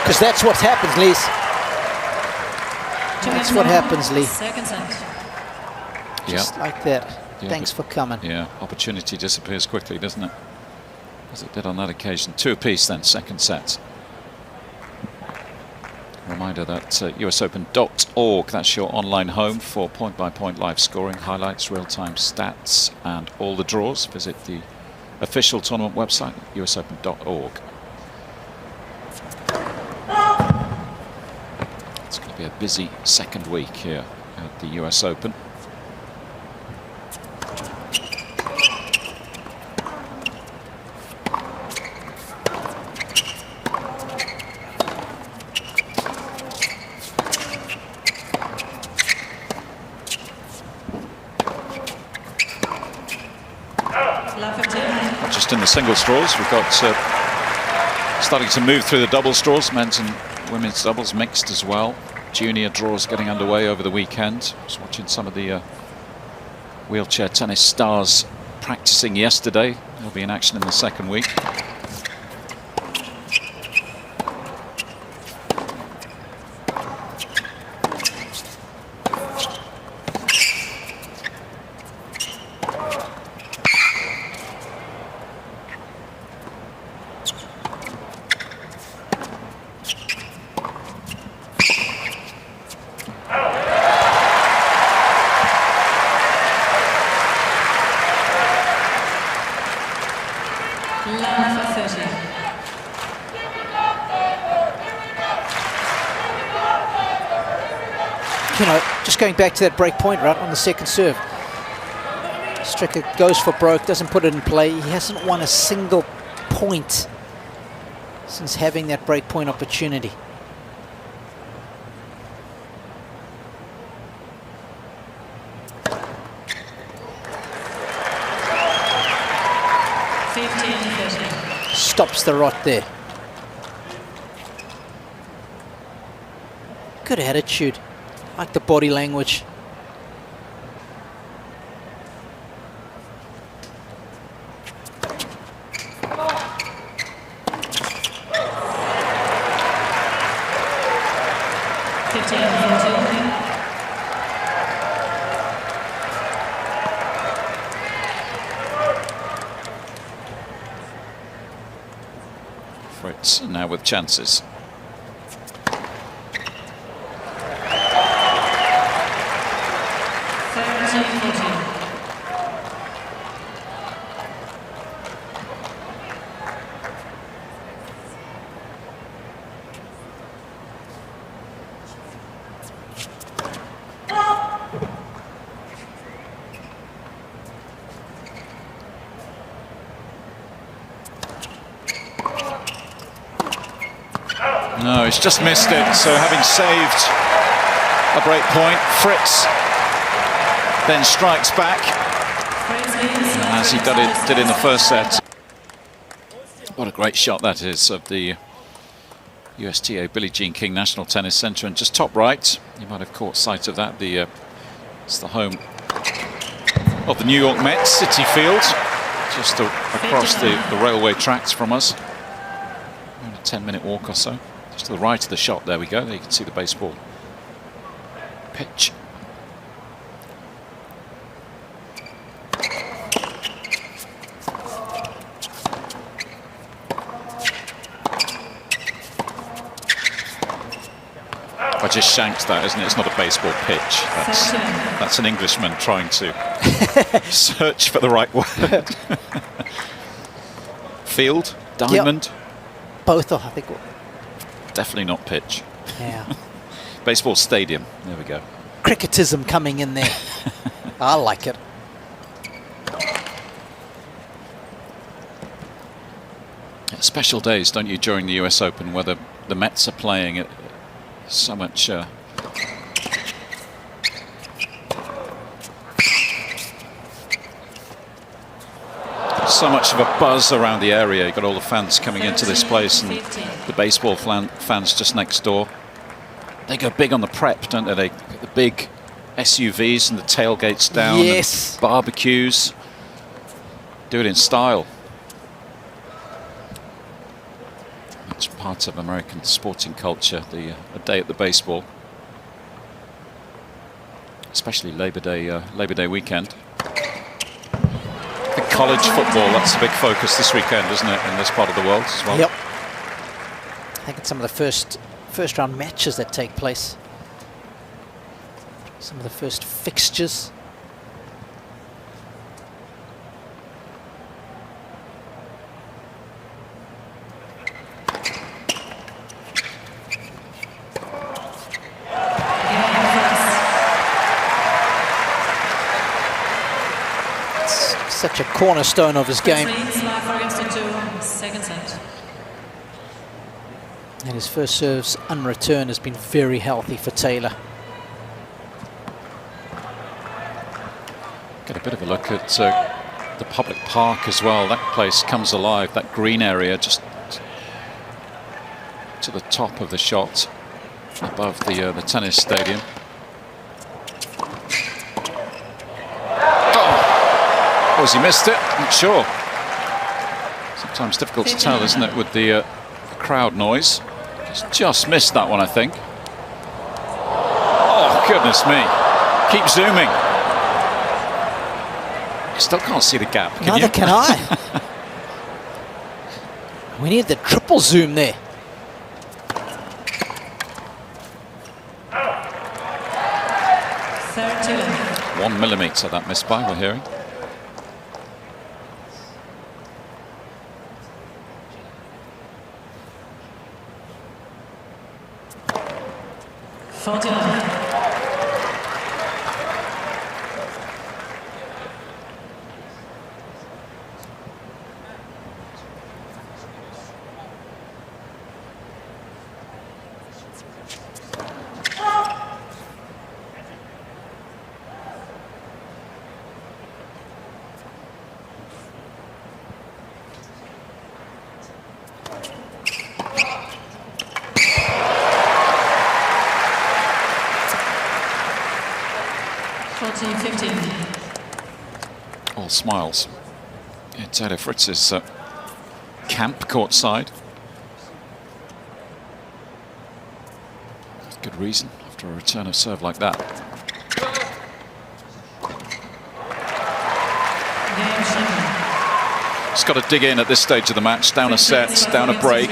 S2: Because that's what happens, Lee. That's what happens, Lee.
S3: Second set.
S2: Just like that.
S1: Yeah,
S2: Thanks for coming.
S1: Yeah, opportunity disappears quickly, doesn't it? As it did on that occasion. 2 apiece then, second set. Reminder that usopen.org, that's your online home for point-by-point live scoring, highlights, real-time stats, and all the draws. Visit the official tournament website, usopen.org. It's going to be a busy second week here at the US Open. Just in the single draws, we've got starting to move through the doubles draws, men's and women's doubles mixed as well. Junior draws getting underway over the weekend. I was watching some of the wheelchair tennis stars practicing yesterday. They'll be in action in the second week.
S2: You know, just going back to that break point, right, on the second serve. Stricker goes for broke, doesn't put it in play. He hasn't won a single point since having that break point opportunity. Stops the rot there. Good attitude. Like the body language.
S1: Fritz now with chances. No, he's just missed it. So having saved a break point, Fritz then strikes back, as he did in the first set. What a great shot that is of the USTA Billie Jean King National Tennis Centre, and just top right, you might have caught sight of that. It's the home of the New York Mets, City Field, just across the railway tracks from us. Only a 10-minute walk or so. Just to the right of the shot, there we go. There you can see the baseball pitch. I just shanked that, isn't it? It's not a baseball pitch. That's an Englishman trying to search for the right word. Field, diamond.
S2: Yep. Both are, I think.
S1: Definitely not pitch.
S2: Yeah.
S1: Baseball stadium. There we go.
S2: Cricketism coming in there. I like it.
S1: Special days, don't you, during the US Open, where the Mets are playing it. So much so much of a buzz around the area. You've got all the fans coming into this place, and the baseball fans just next door. They go big on the prep, don't they? They get the big SUVs and the tailgates down.
S2: Yes.
S1: And barbecues. Do it in style. It's part of American sporting culture, a day at the baseball, especially Labor Day weekend. The college football, that's a big focus this weekend, isn't it, in this part of the world as well?
S2: Yep. I think it's some of the first round matches that take place. Some of the first fixtures. Such a cornerstone of his game. And his first serves unreturned has been very healthy for Taylor.
S1: Get a bit of a look at the public park as well. That place comes alive, that green area just to the top of the shot above the tennis stadium. Oh, has he missed it? Not sure. Sometimes difficult to tell, isn't it, with the crowd noise. He's just missed that one, I think. Oh, goodness me. Keep zooming. I still can't see the gap, can
S2: Neither
S1: you?
S2: can I. We need the triple zoom there.
S3: Third
S1: 1 millimetre that missed by, we're hearing. All smiles. It's out of Fritz's camp courtside. Good reason after a return of serve like that. He's got to dig in at this stage of the match. Down a set, down a break.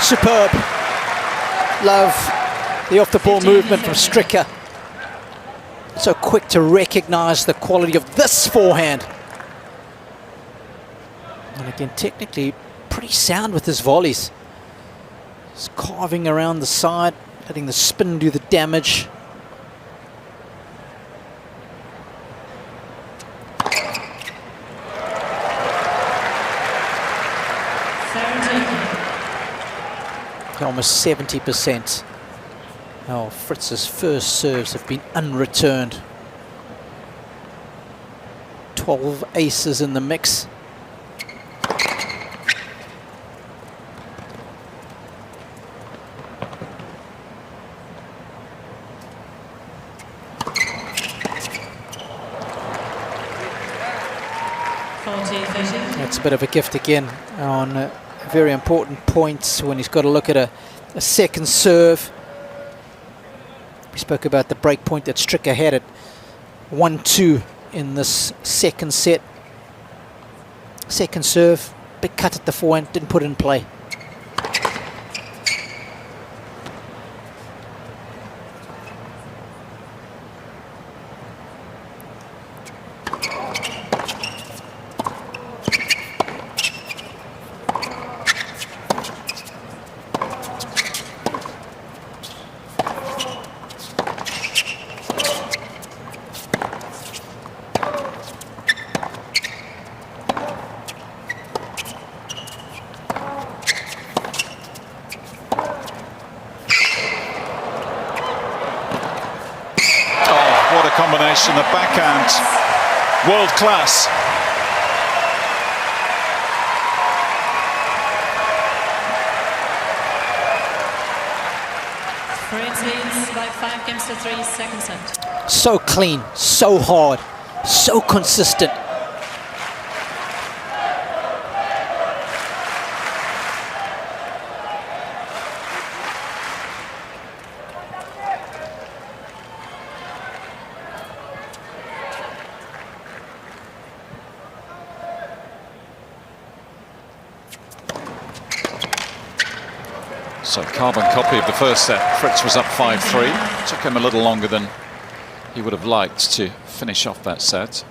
S2: Superb. Love the off-the-ball movement from Stricker. So quick to recognize the quality of this forehand. And again, technically pretty sound with his volleys. Just carving around the side, letting the spin do the damage. Almost 70%. Oh, Fritz's first serves have been unreturned. 12 aces in the mix. That's a bit of a gift again on very important points when he's got to look at a second serve. We spoke about the break point that Stricker had at 1-2 in this second set. Second serve, big cut at the forehand, didn't put it in play.
S1: Combination, the backhand, world class.
S3: Fritz leads by 5-3, second set.
S2: So clean, so hard, so consistent.
S1: So carbon copy of the first set. Fritz was up 5-3. Took him a little longer than he would have liked to finish off that set.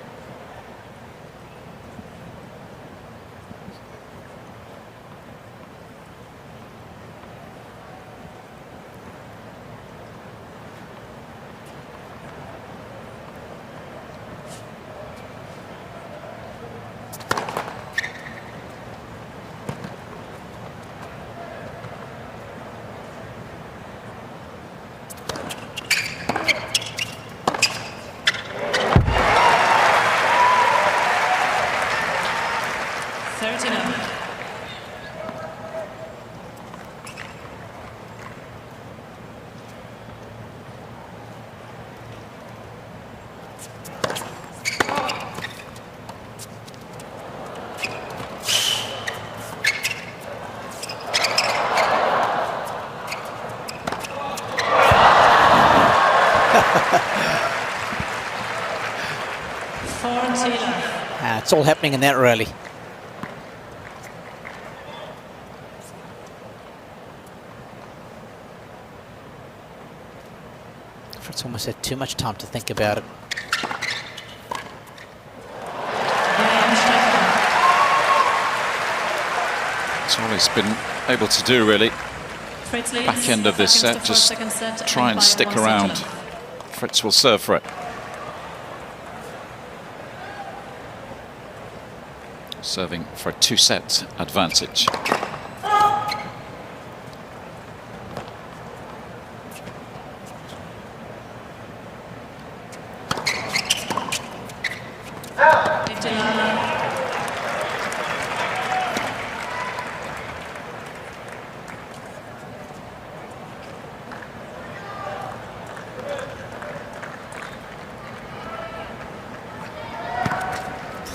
S2: It's all happening in that rally. Fritz almost had too much time to think about it.
S1: That's all he's been able to do, really. Back end of this set, just try and stick around. Fritz will serve for it. Serving for a 2-set advantage.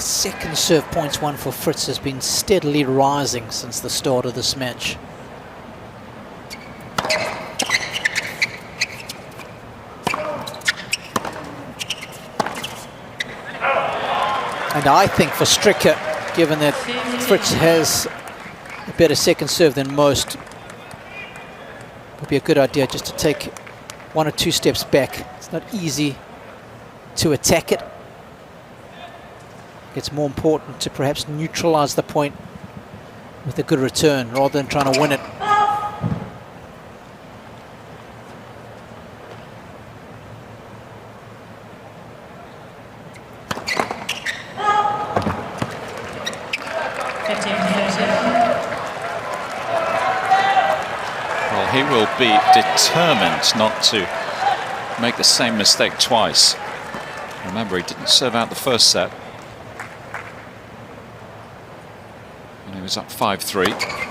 S2: Second serve points won for Fritz has been steadily rising since the start of this match. And I think for Stricker, given that Fritz has a better second serve than most, It'd be a good idea just to take 1 or 2 steps back. It's not easy to attack it. It's more important to perhaps neutralize the point with a good return rather than trying to win it.
S1: Well, he will be determined not to make the same mistake twice. Remember, he didn't serve out the first set. And he was up 5-3.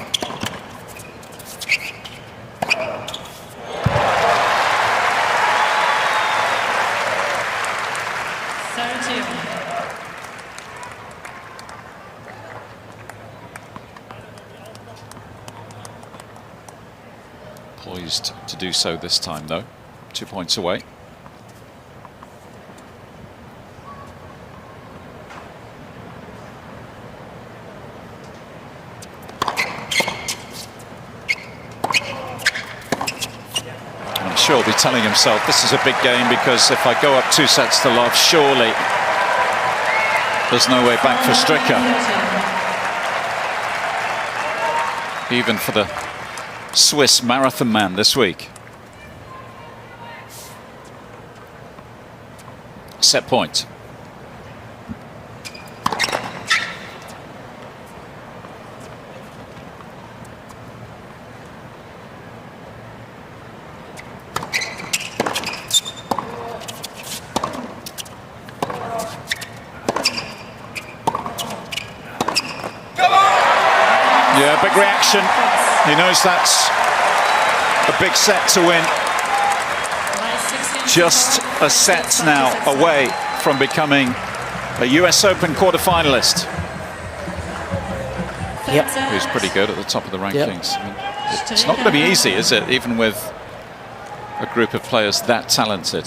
S1: Poised to do so this time, though. 2 points away. He'll be telling himself this is a big game, because if I go up 2 sets to love, surely there's no way back for Stricker. Even for the Swiss marathon man this week. Set point. Yeah, big reaction. He knows that's a big set to win. Just a set now away from becoming a US Open quarterfinalist.
S2: Yep.
S1: Who's pretty good at the top of the rankings. Yep. I mean, it's not going to be easy, is it? Even with a group of players that talented.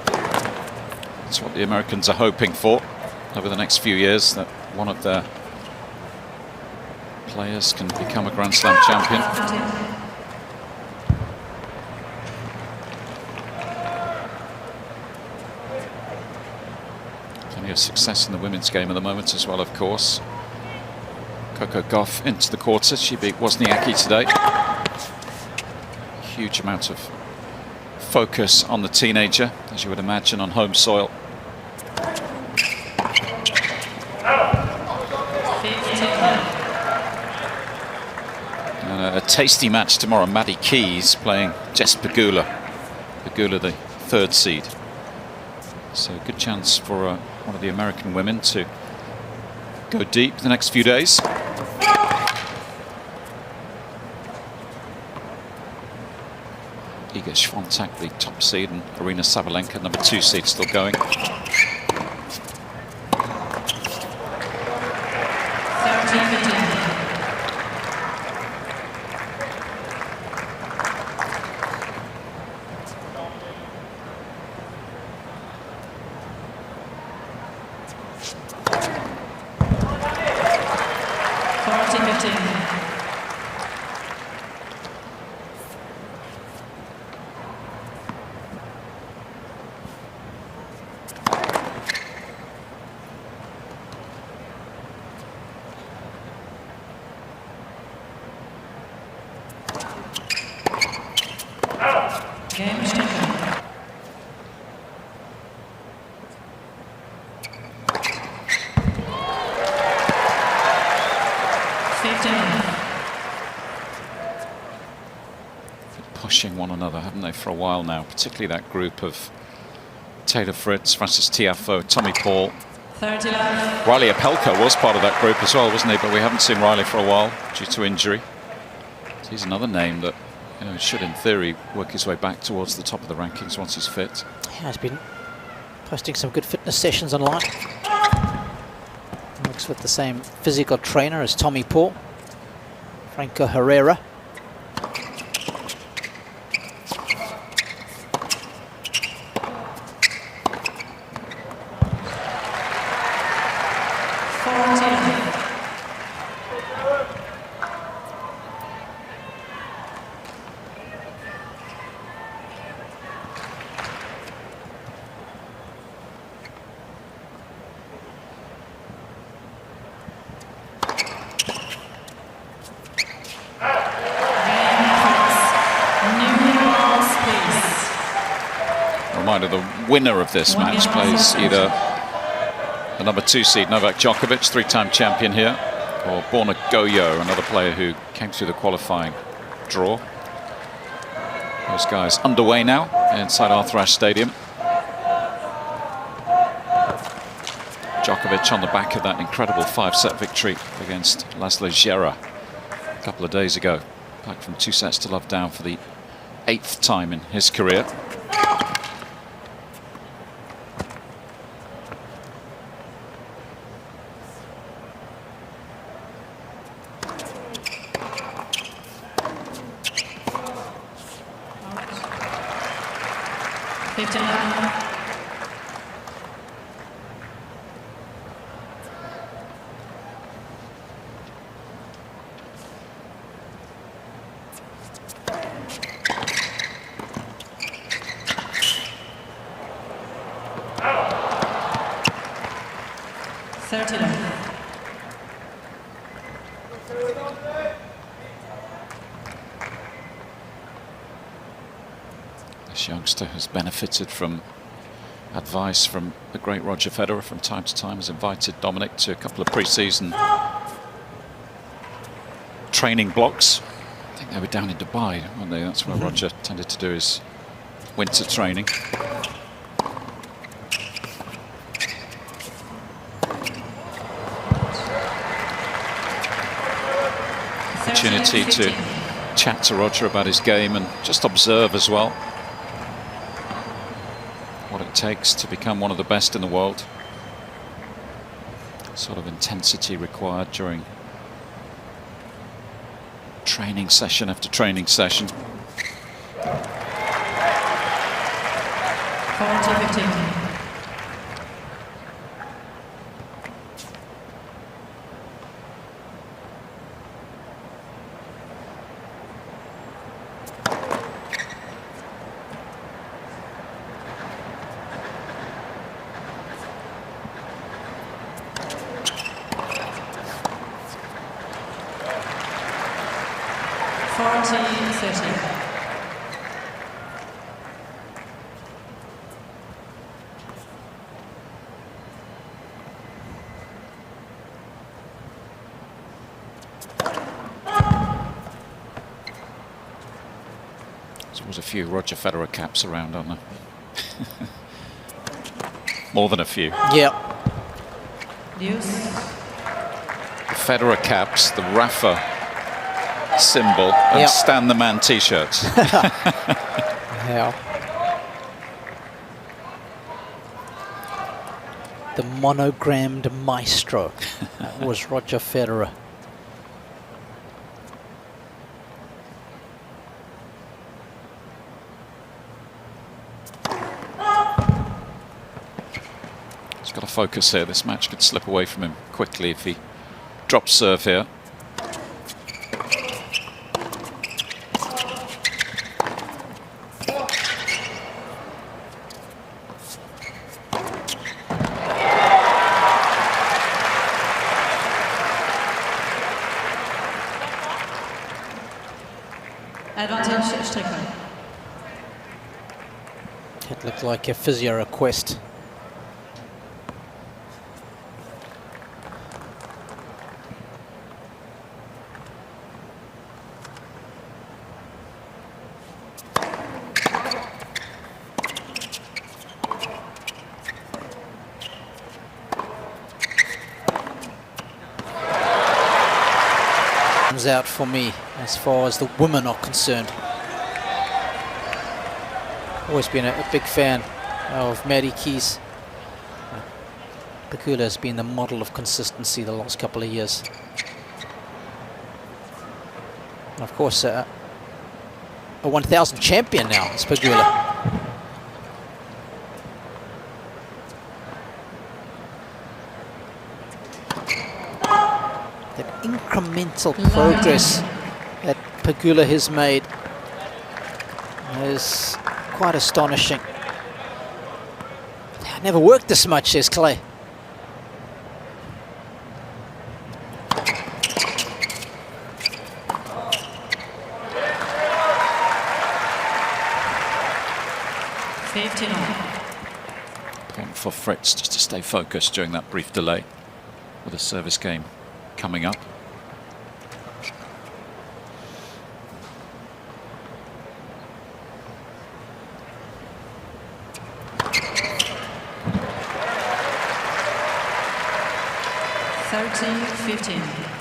S1: That's what the Americans are hoping for over the next few years, that one of their players can become a Grand Slam champion. Plenty of success in the women's game at the moment as well, of course. Coco Gauff into the quarters. She beat Wozniacki today. Huge amount of focus on the teenager, as you would imagine, on home soil. A tasty match tomorrow. Maddie Keys playing Jess Pegula. Pegula, the 3rd seed. So a good chance for one of the American women to go deep the next few days. Iga Swiatek, the top seed, and Arina Sabalenka, number 2 seed, still going. Pushing one another, haven't they, for a while now? Particularly that group of Taylor Fritz, Francis Tiafoe, Tommy Paul. Riley Opelka was part of that group as well, wasn't he? But we haven't seen Riley for a while due to injury. So he's another name that, you know, should in theory work his way back towards the top of the rankings once he's fit.
S2: Yeah, he's been posting some good fitness sessions online. Looks with the same physical trainer as Tommy Paul, Franco Herrera.
S1: Reminder, the winner of this match plays either the number 2 seed Novak Djokovic, 3-time champion here, or Borna Goyo, another player who came through the qualifying draw. Those guys underway now inside Arthur Ashe Stadium. Djokovic on the back of that incredible 5-set victory against Laslo Djere a couple of days ago. Back from 2 sets to love down for the 8th time in his career. This youngster has benefited from advice from the great Roger Federer from time to time. Has invited Dominic to a couple of pre-season training blocks. I think they were down in Dubai, weren't they? That's where Roger tended to do his winter training. Opportunity to chat to Roger about his game and just observe as well what it takes to become one of the best in the world. Sort of intensity required during training session after training session.
S3: 40-15.
S1: There's a few Roger Federer caps around, aren't there? More than a few.
S2: Yeah.
S1: The Federer caps, the Rafa symbol, and Stan the Man t-shirts.
S2: Yeah. The monogrammed maestro. That was Roger Federer.
S1: He's got to focus here. This match could slip away from him quickly if he drops serve here.
S3: Advantage Stricker.
S2: It looked like a physio request. Out for me as far as the women are concerned. Always been a big fan of Maddie Keys. Pegula has been the model of consistency the last couple of years. And of course, a 1,000 champion now is Pegula. Incremental progress that Pegula has made is quite astonishing. I never worked this much, says Clay.
S3: 15 all.
S1: Important for Fritz just to stay focused during that brief delay with a service game coming up.
S3: $13-15.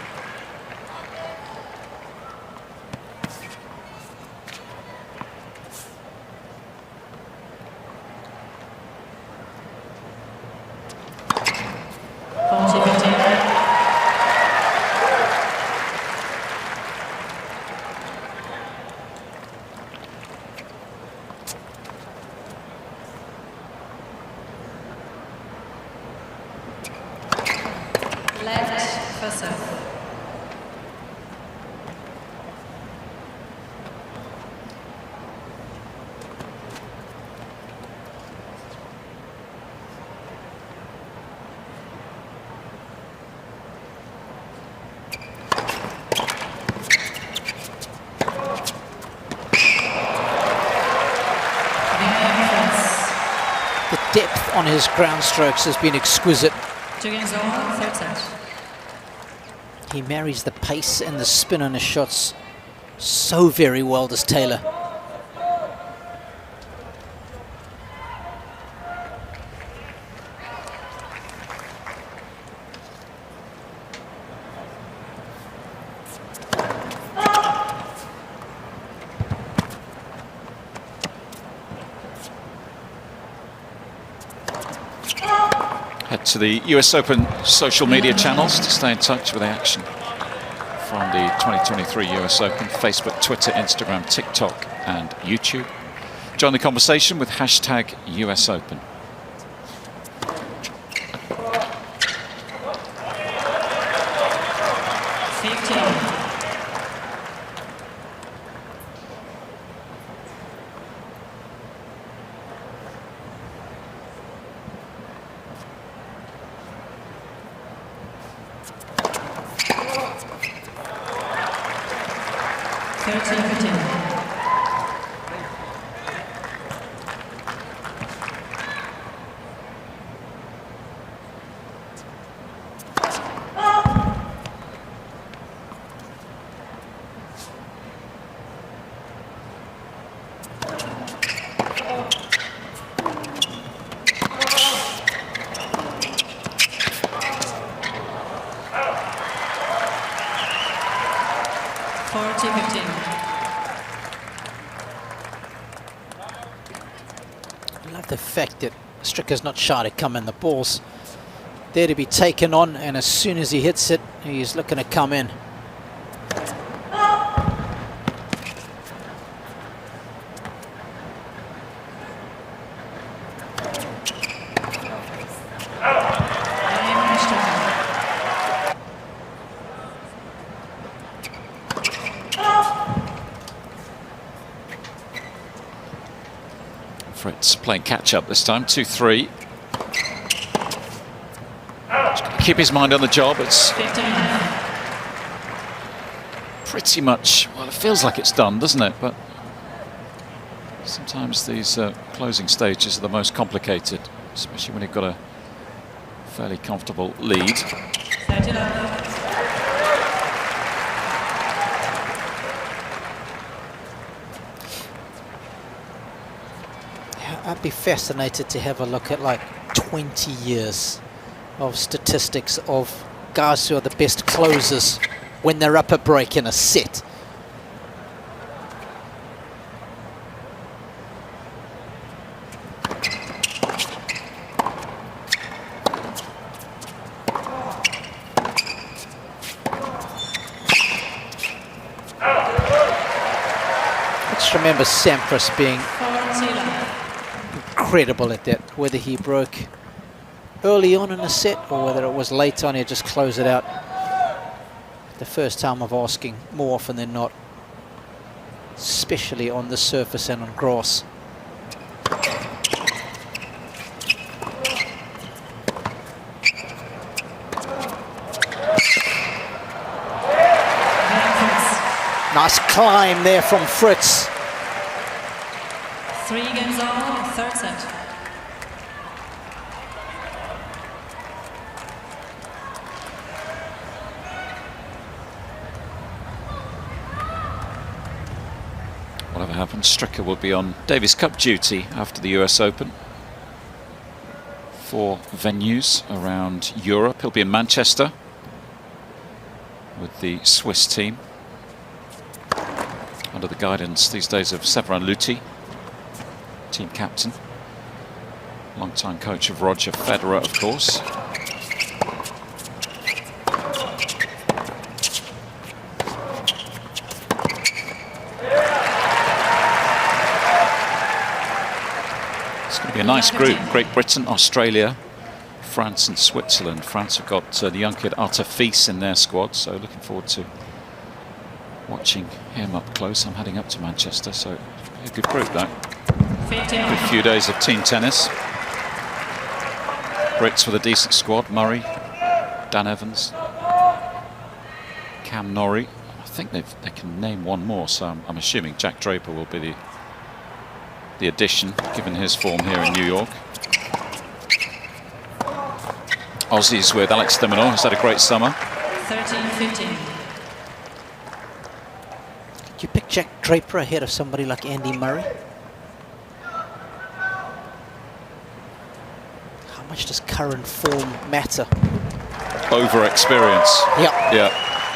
S3: Left for serve.
S2: The depth on his ground strokes has been exquisite.
S3: 2 games all, third set.
S2: He marries the pace and the spin on his shots so very well, does Taylor.
S1: Head to the US Open social media channels to stay in touch with the action from the 2023 US Open. Facebook, Twitter, Instagram, TikTok and YouTube. Join the conversation with hashtag US Open.
S2: I love the fact that Stricker's not shy to come in. The ball's there to be taken on, and as soon as he hits it, he's looking to come in.
S1: Fritz playing catch-up this time, 2-3. Keep his mind on the job. It's pretty much, well, it feels like it's done, doesn't it? But sometimes these closing stages are the most complicated, especially when you've got a fairly comfortable lead.
S2: I'd be fascinated to have a look at like 20 years of statistics of guys who are the best closers when they're up a break in a set. Let's remember Sampras being incredible at that, whether he broke early on in a set or whether it was late on, he'd just close it out. The first time of asking, more often than not, especially on the surface and on grass. Nice climb there from Fritz.
S3: 3 games all, third set.
S1: Whatever happens, Stricker will be on Davis Cup duty after the US Open. 4 venues around Europe. He'll be in Manchester with the Swiss team, under the guidance these days of Severin Luthi, team captain, long-time coach of Roger Federer, of course. It's going to be a nice group. Great Britain, Australia, France and Switzerland. France have got the young kid Artifice in their squad, so looking forward to watching him up close. I'm heading up to Manchester, so a good group that. Good few days of team tennis. Brits with a decent squad: Murray, Dan Evans, Cam Norrie. I think they can name one more, so I'm assuming Jack Draper will be the addition, given his form here in New York. Aussies with Alex de Minaur, who's had a great summer.
S3: 13-15.
S2: Did you pick Jack Draper ahead of somebody like Andy Murray? How much does current form matter?
S1: Over experience.
S2: Yeah.
S1: Yeah.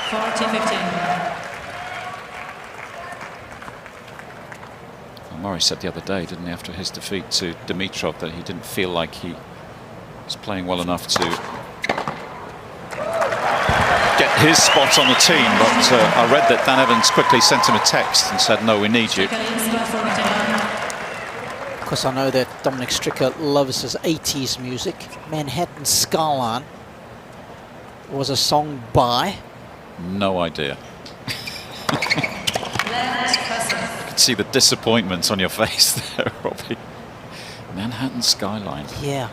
S3: 14-15.
S1: Murray said the other day, didn't he, after his defeat to Dimitrov, that he didn't feel like he was playing well enough to get his spot on the team. But I read that Dan Evans quickly sent him a text and said, no, we need you.
S2: Of course, I know that Dominic Stricker loves his 80s music. Manhattan Skyline was a song by...
S1: No idea. See the disappointment on your face there, Robbie. Manhattan Skyline.
S2: Yeah.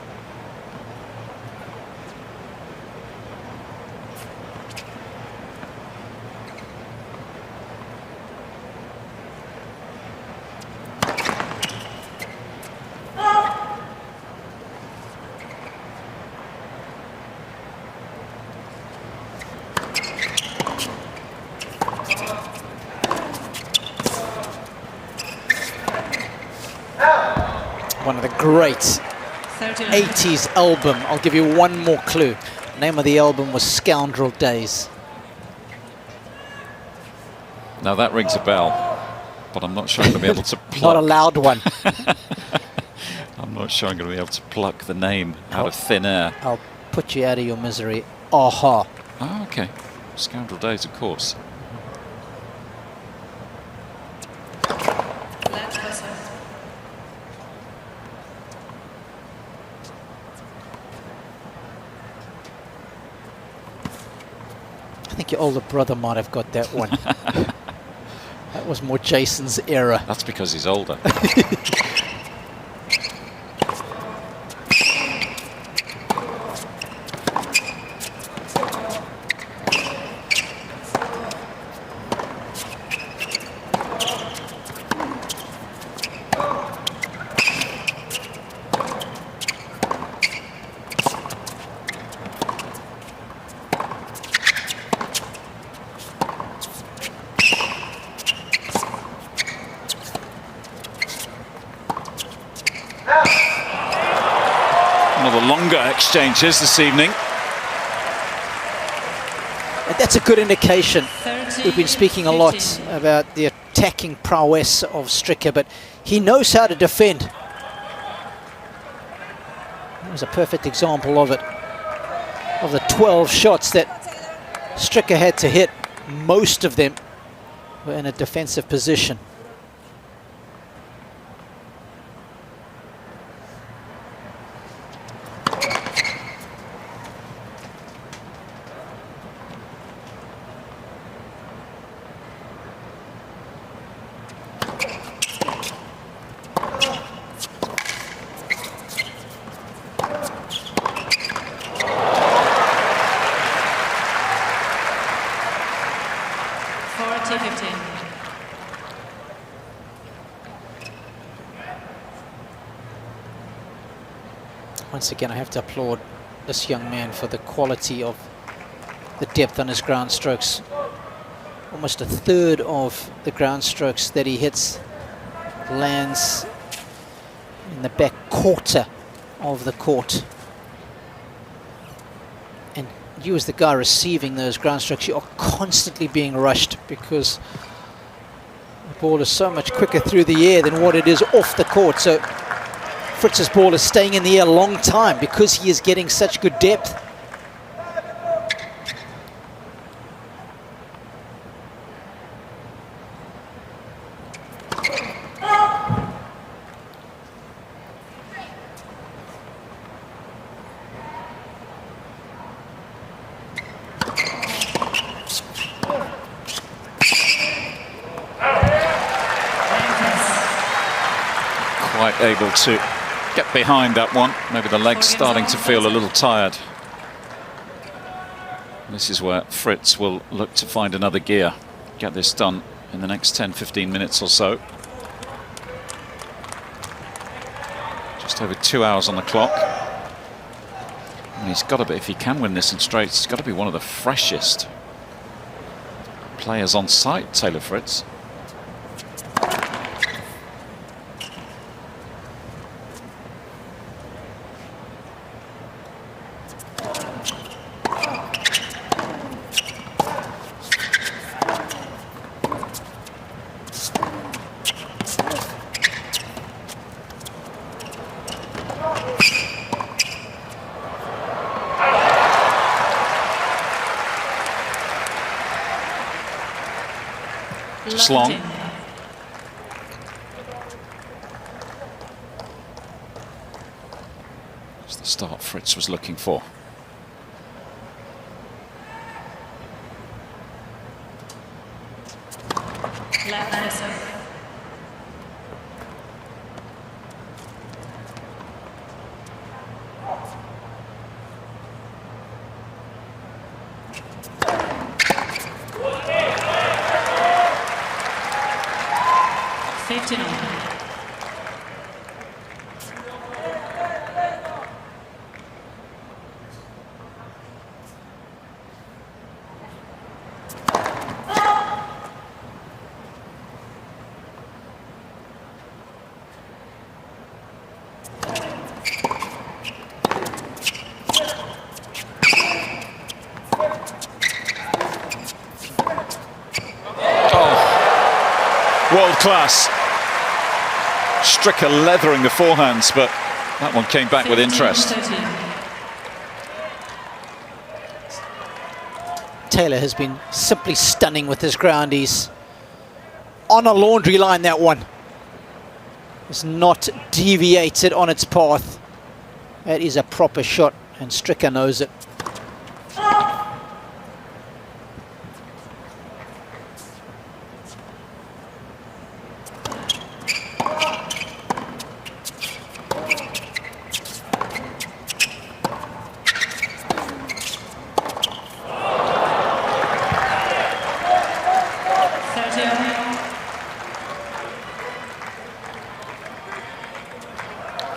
S2: One of the great 80s album. I'll give you one more clue. The name of the album was Scoundrel Days.
S1: Now that rings a bell, but I'm not sure I'm going to be able to pluck.
S2: Not a loud one.
S1: I'm not sure I'm going to be able to pluck the name out of thin air.
S2: I'll put you out of your misery. Aha.
S1: Oh, okay. Scoundrel Days, of course.
S2: I think your older brother might have got that one. That was more Jason's era.
S1: That's because he's older. Longer exchanges this evening.
S2: That's a good indication. We've been speaking a lot about the attacking prowess of Stricker, but he knows how to defend. That was a perfect example of it. Of the 12 shots that Stricker had to hit, most of them were in a defensive position. once again, I have to applaud this young man for the quality of the depth on his ground strokes. Almost a third of the ground strokes that he hits lands in the back quarter of the court. And you as the guy receiving those ground strokes, you are constantly being rushed because the ball is so much quicker through the air than what it is off the court. So Fritz's ball is staying in the air a long time because he is getting such good depth.
S1: Quite able to get behind that one. Maybe the leg's starting to feel a little tired. This is where Fritz will look to find another gear. Get this done in the next 10-15 minutes or so. Just over 2 hours on the clock. And he's got to be, if he can win this in straights, he's got to be one of the freshest players on site, Taylor Fritz. Just long. It's the start Fritz was looking for. World class. Stricker leathering the forehands, but that one came back with interest.
S2: Taylor has been simply stunning with his ground. He's on a laundry line, that one. It's not deviated on its path. That is a proper shot, and Stricker knows it.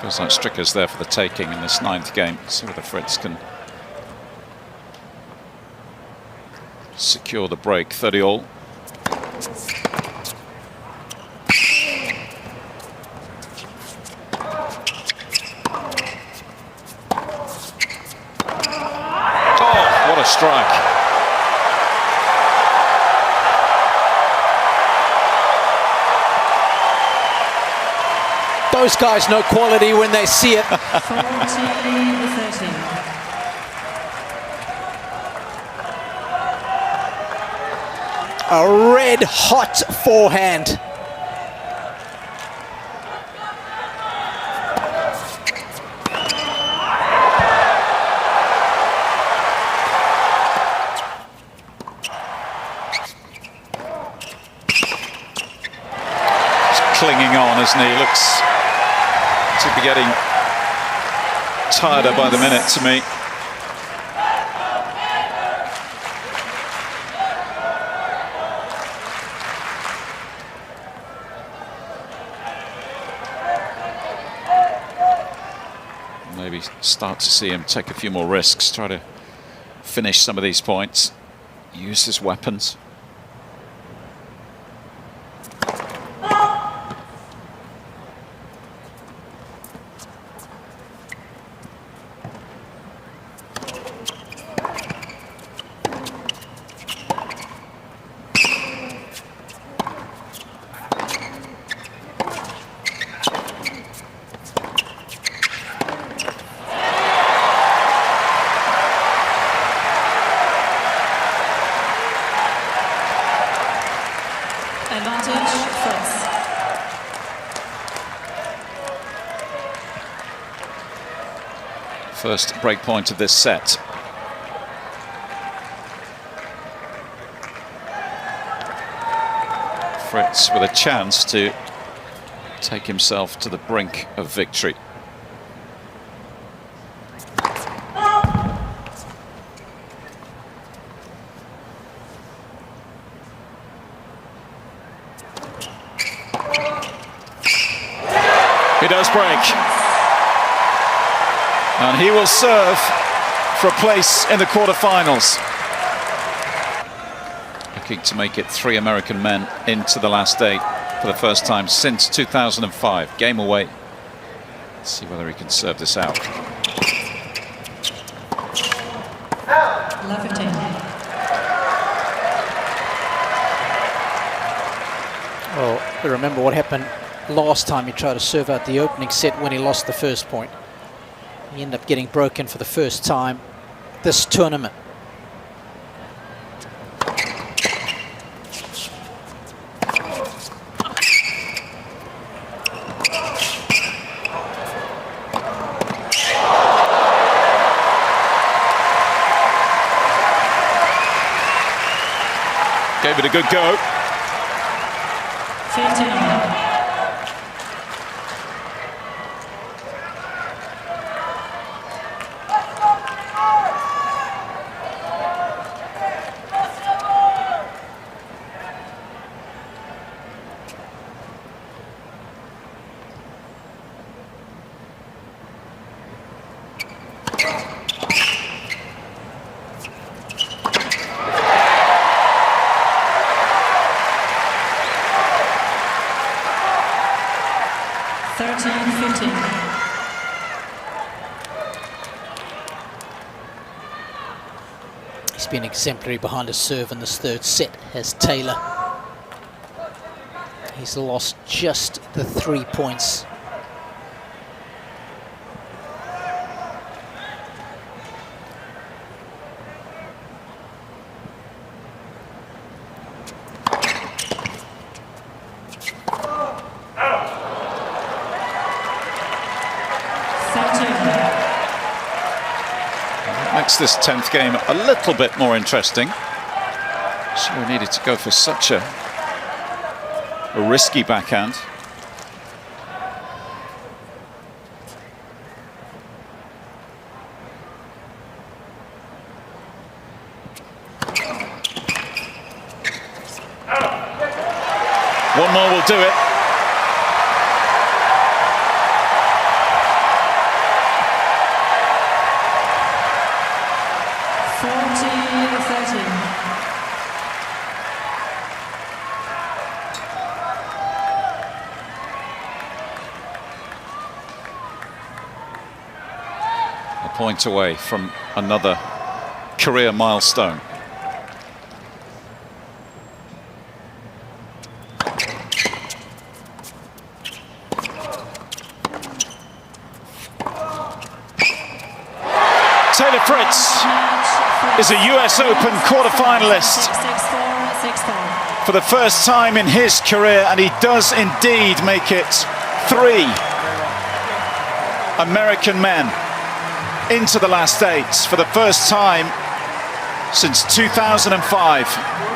S1: Feels like Stricker's there for the taking in this 9th game. See whether Fritz can secure the break. 30 all. Oh, what a strike.
S2: Those guys know quality when they see it.
S3: 40-13.
S2: A red hot forehand.
S1: He's clinging on, isn't he? Looks to be getting tireder by the minute to me. maybe start to see him take a few more risks, try to finish some of these points, use his weapons.
S3: Advantage, Fritz.
S1: First break point of this set. Fritz with a chance to take himself to the brink of victory. He does break. And he will serve for a place in the quarterfinals. Looking to make it 3 American men into the last 8 for the first time since 2005. Game away. Let's see whether he can serve this out.
S3: Love 15.
S2: Well, remember what happened last time he tried to serve out the opening set when he lost the first point. He ended up getting broken for the first time this tournament.
S1: Gave it a good go.
S3: 15.
S2: He's been exemplary behind his serve in this third set, has Taylor. He's lost just the 3 points.
S1: Makes this 10th game a little bit more interesting. Sure needed to go for such a risky backhand. One more will do it. Point away from another career milestone. Taylor Fritz is a US Open quarterfinalist for the first time in his career, and he does indeed make it 3 American men into the last 8 for the first time since 2005.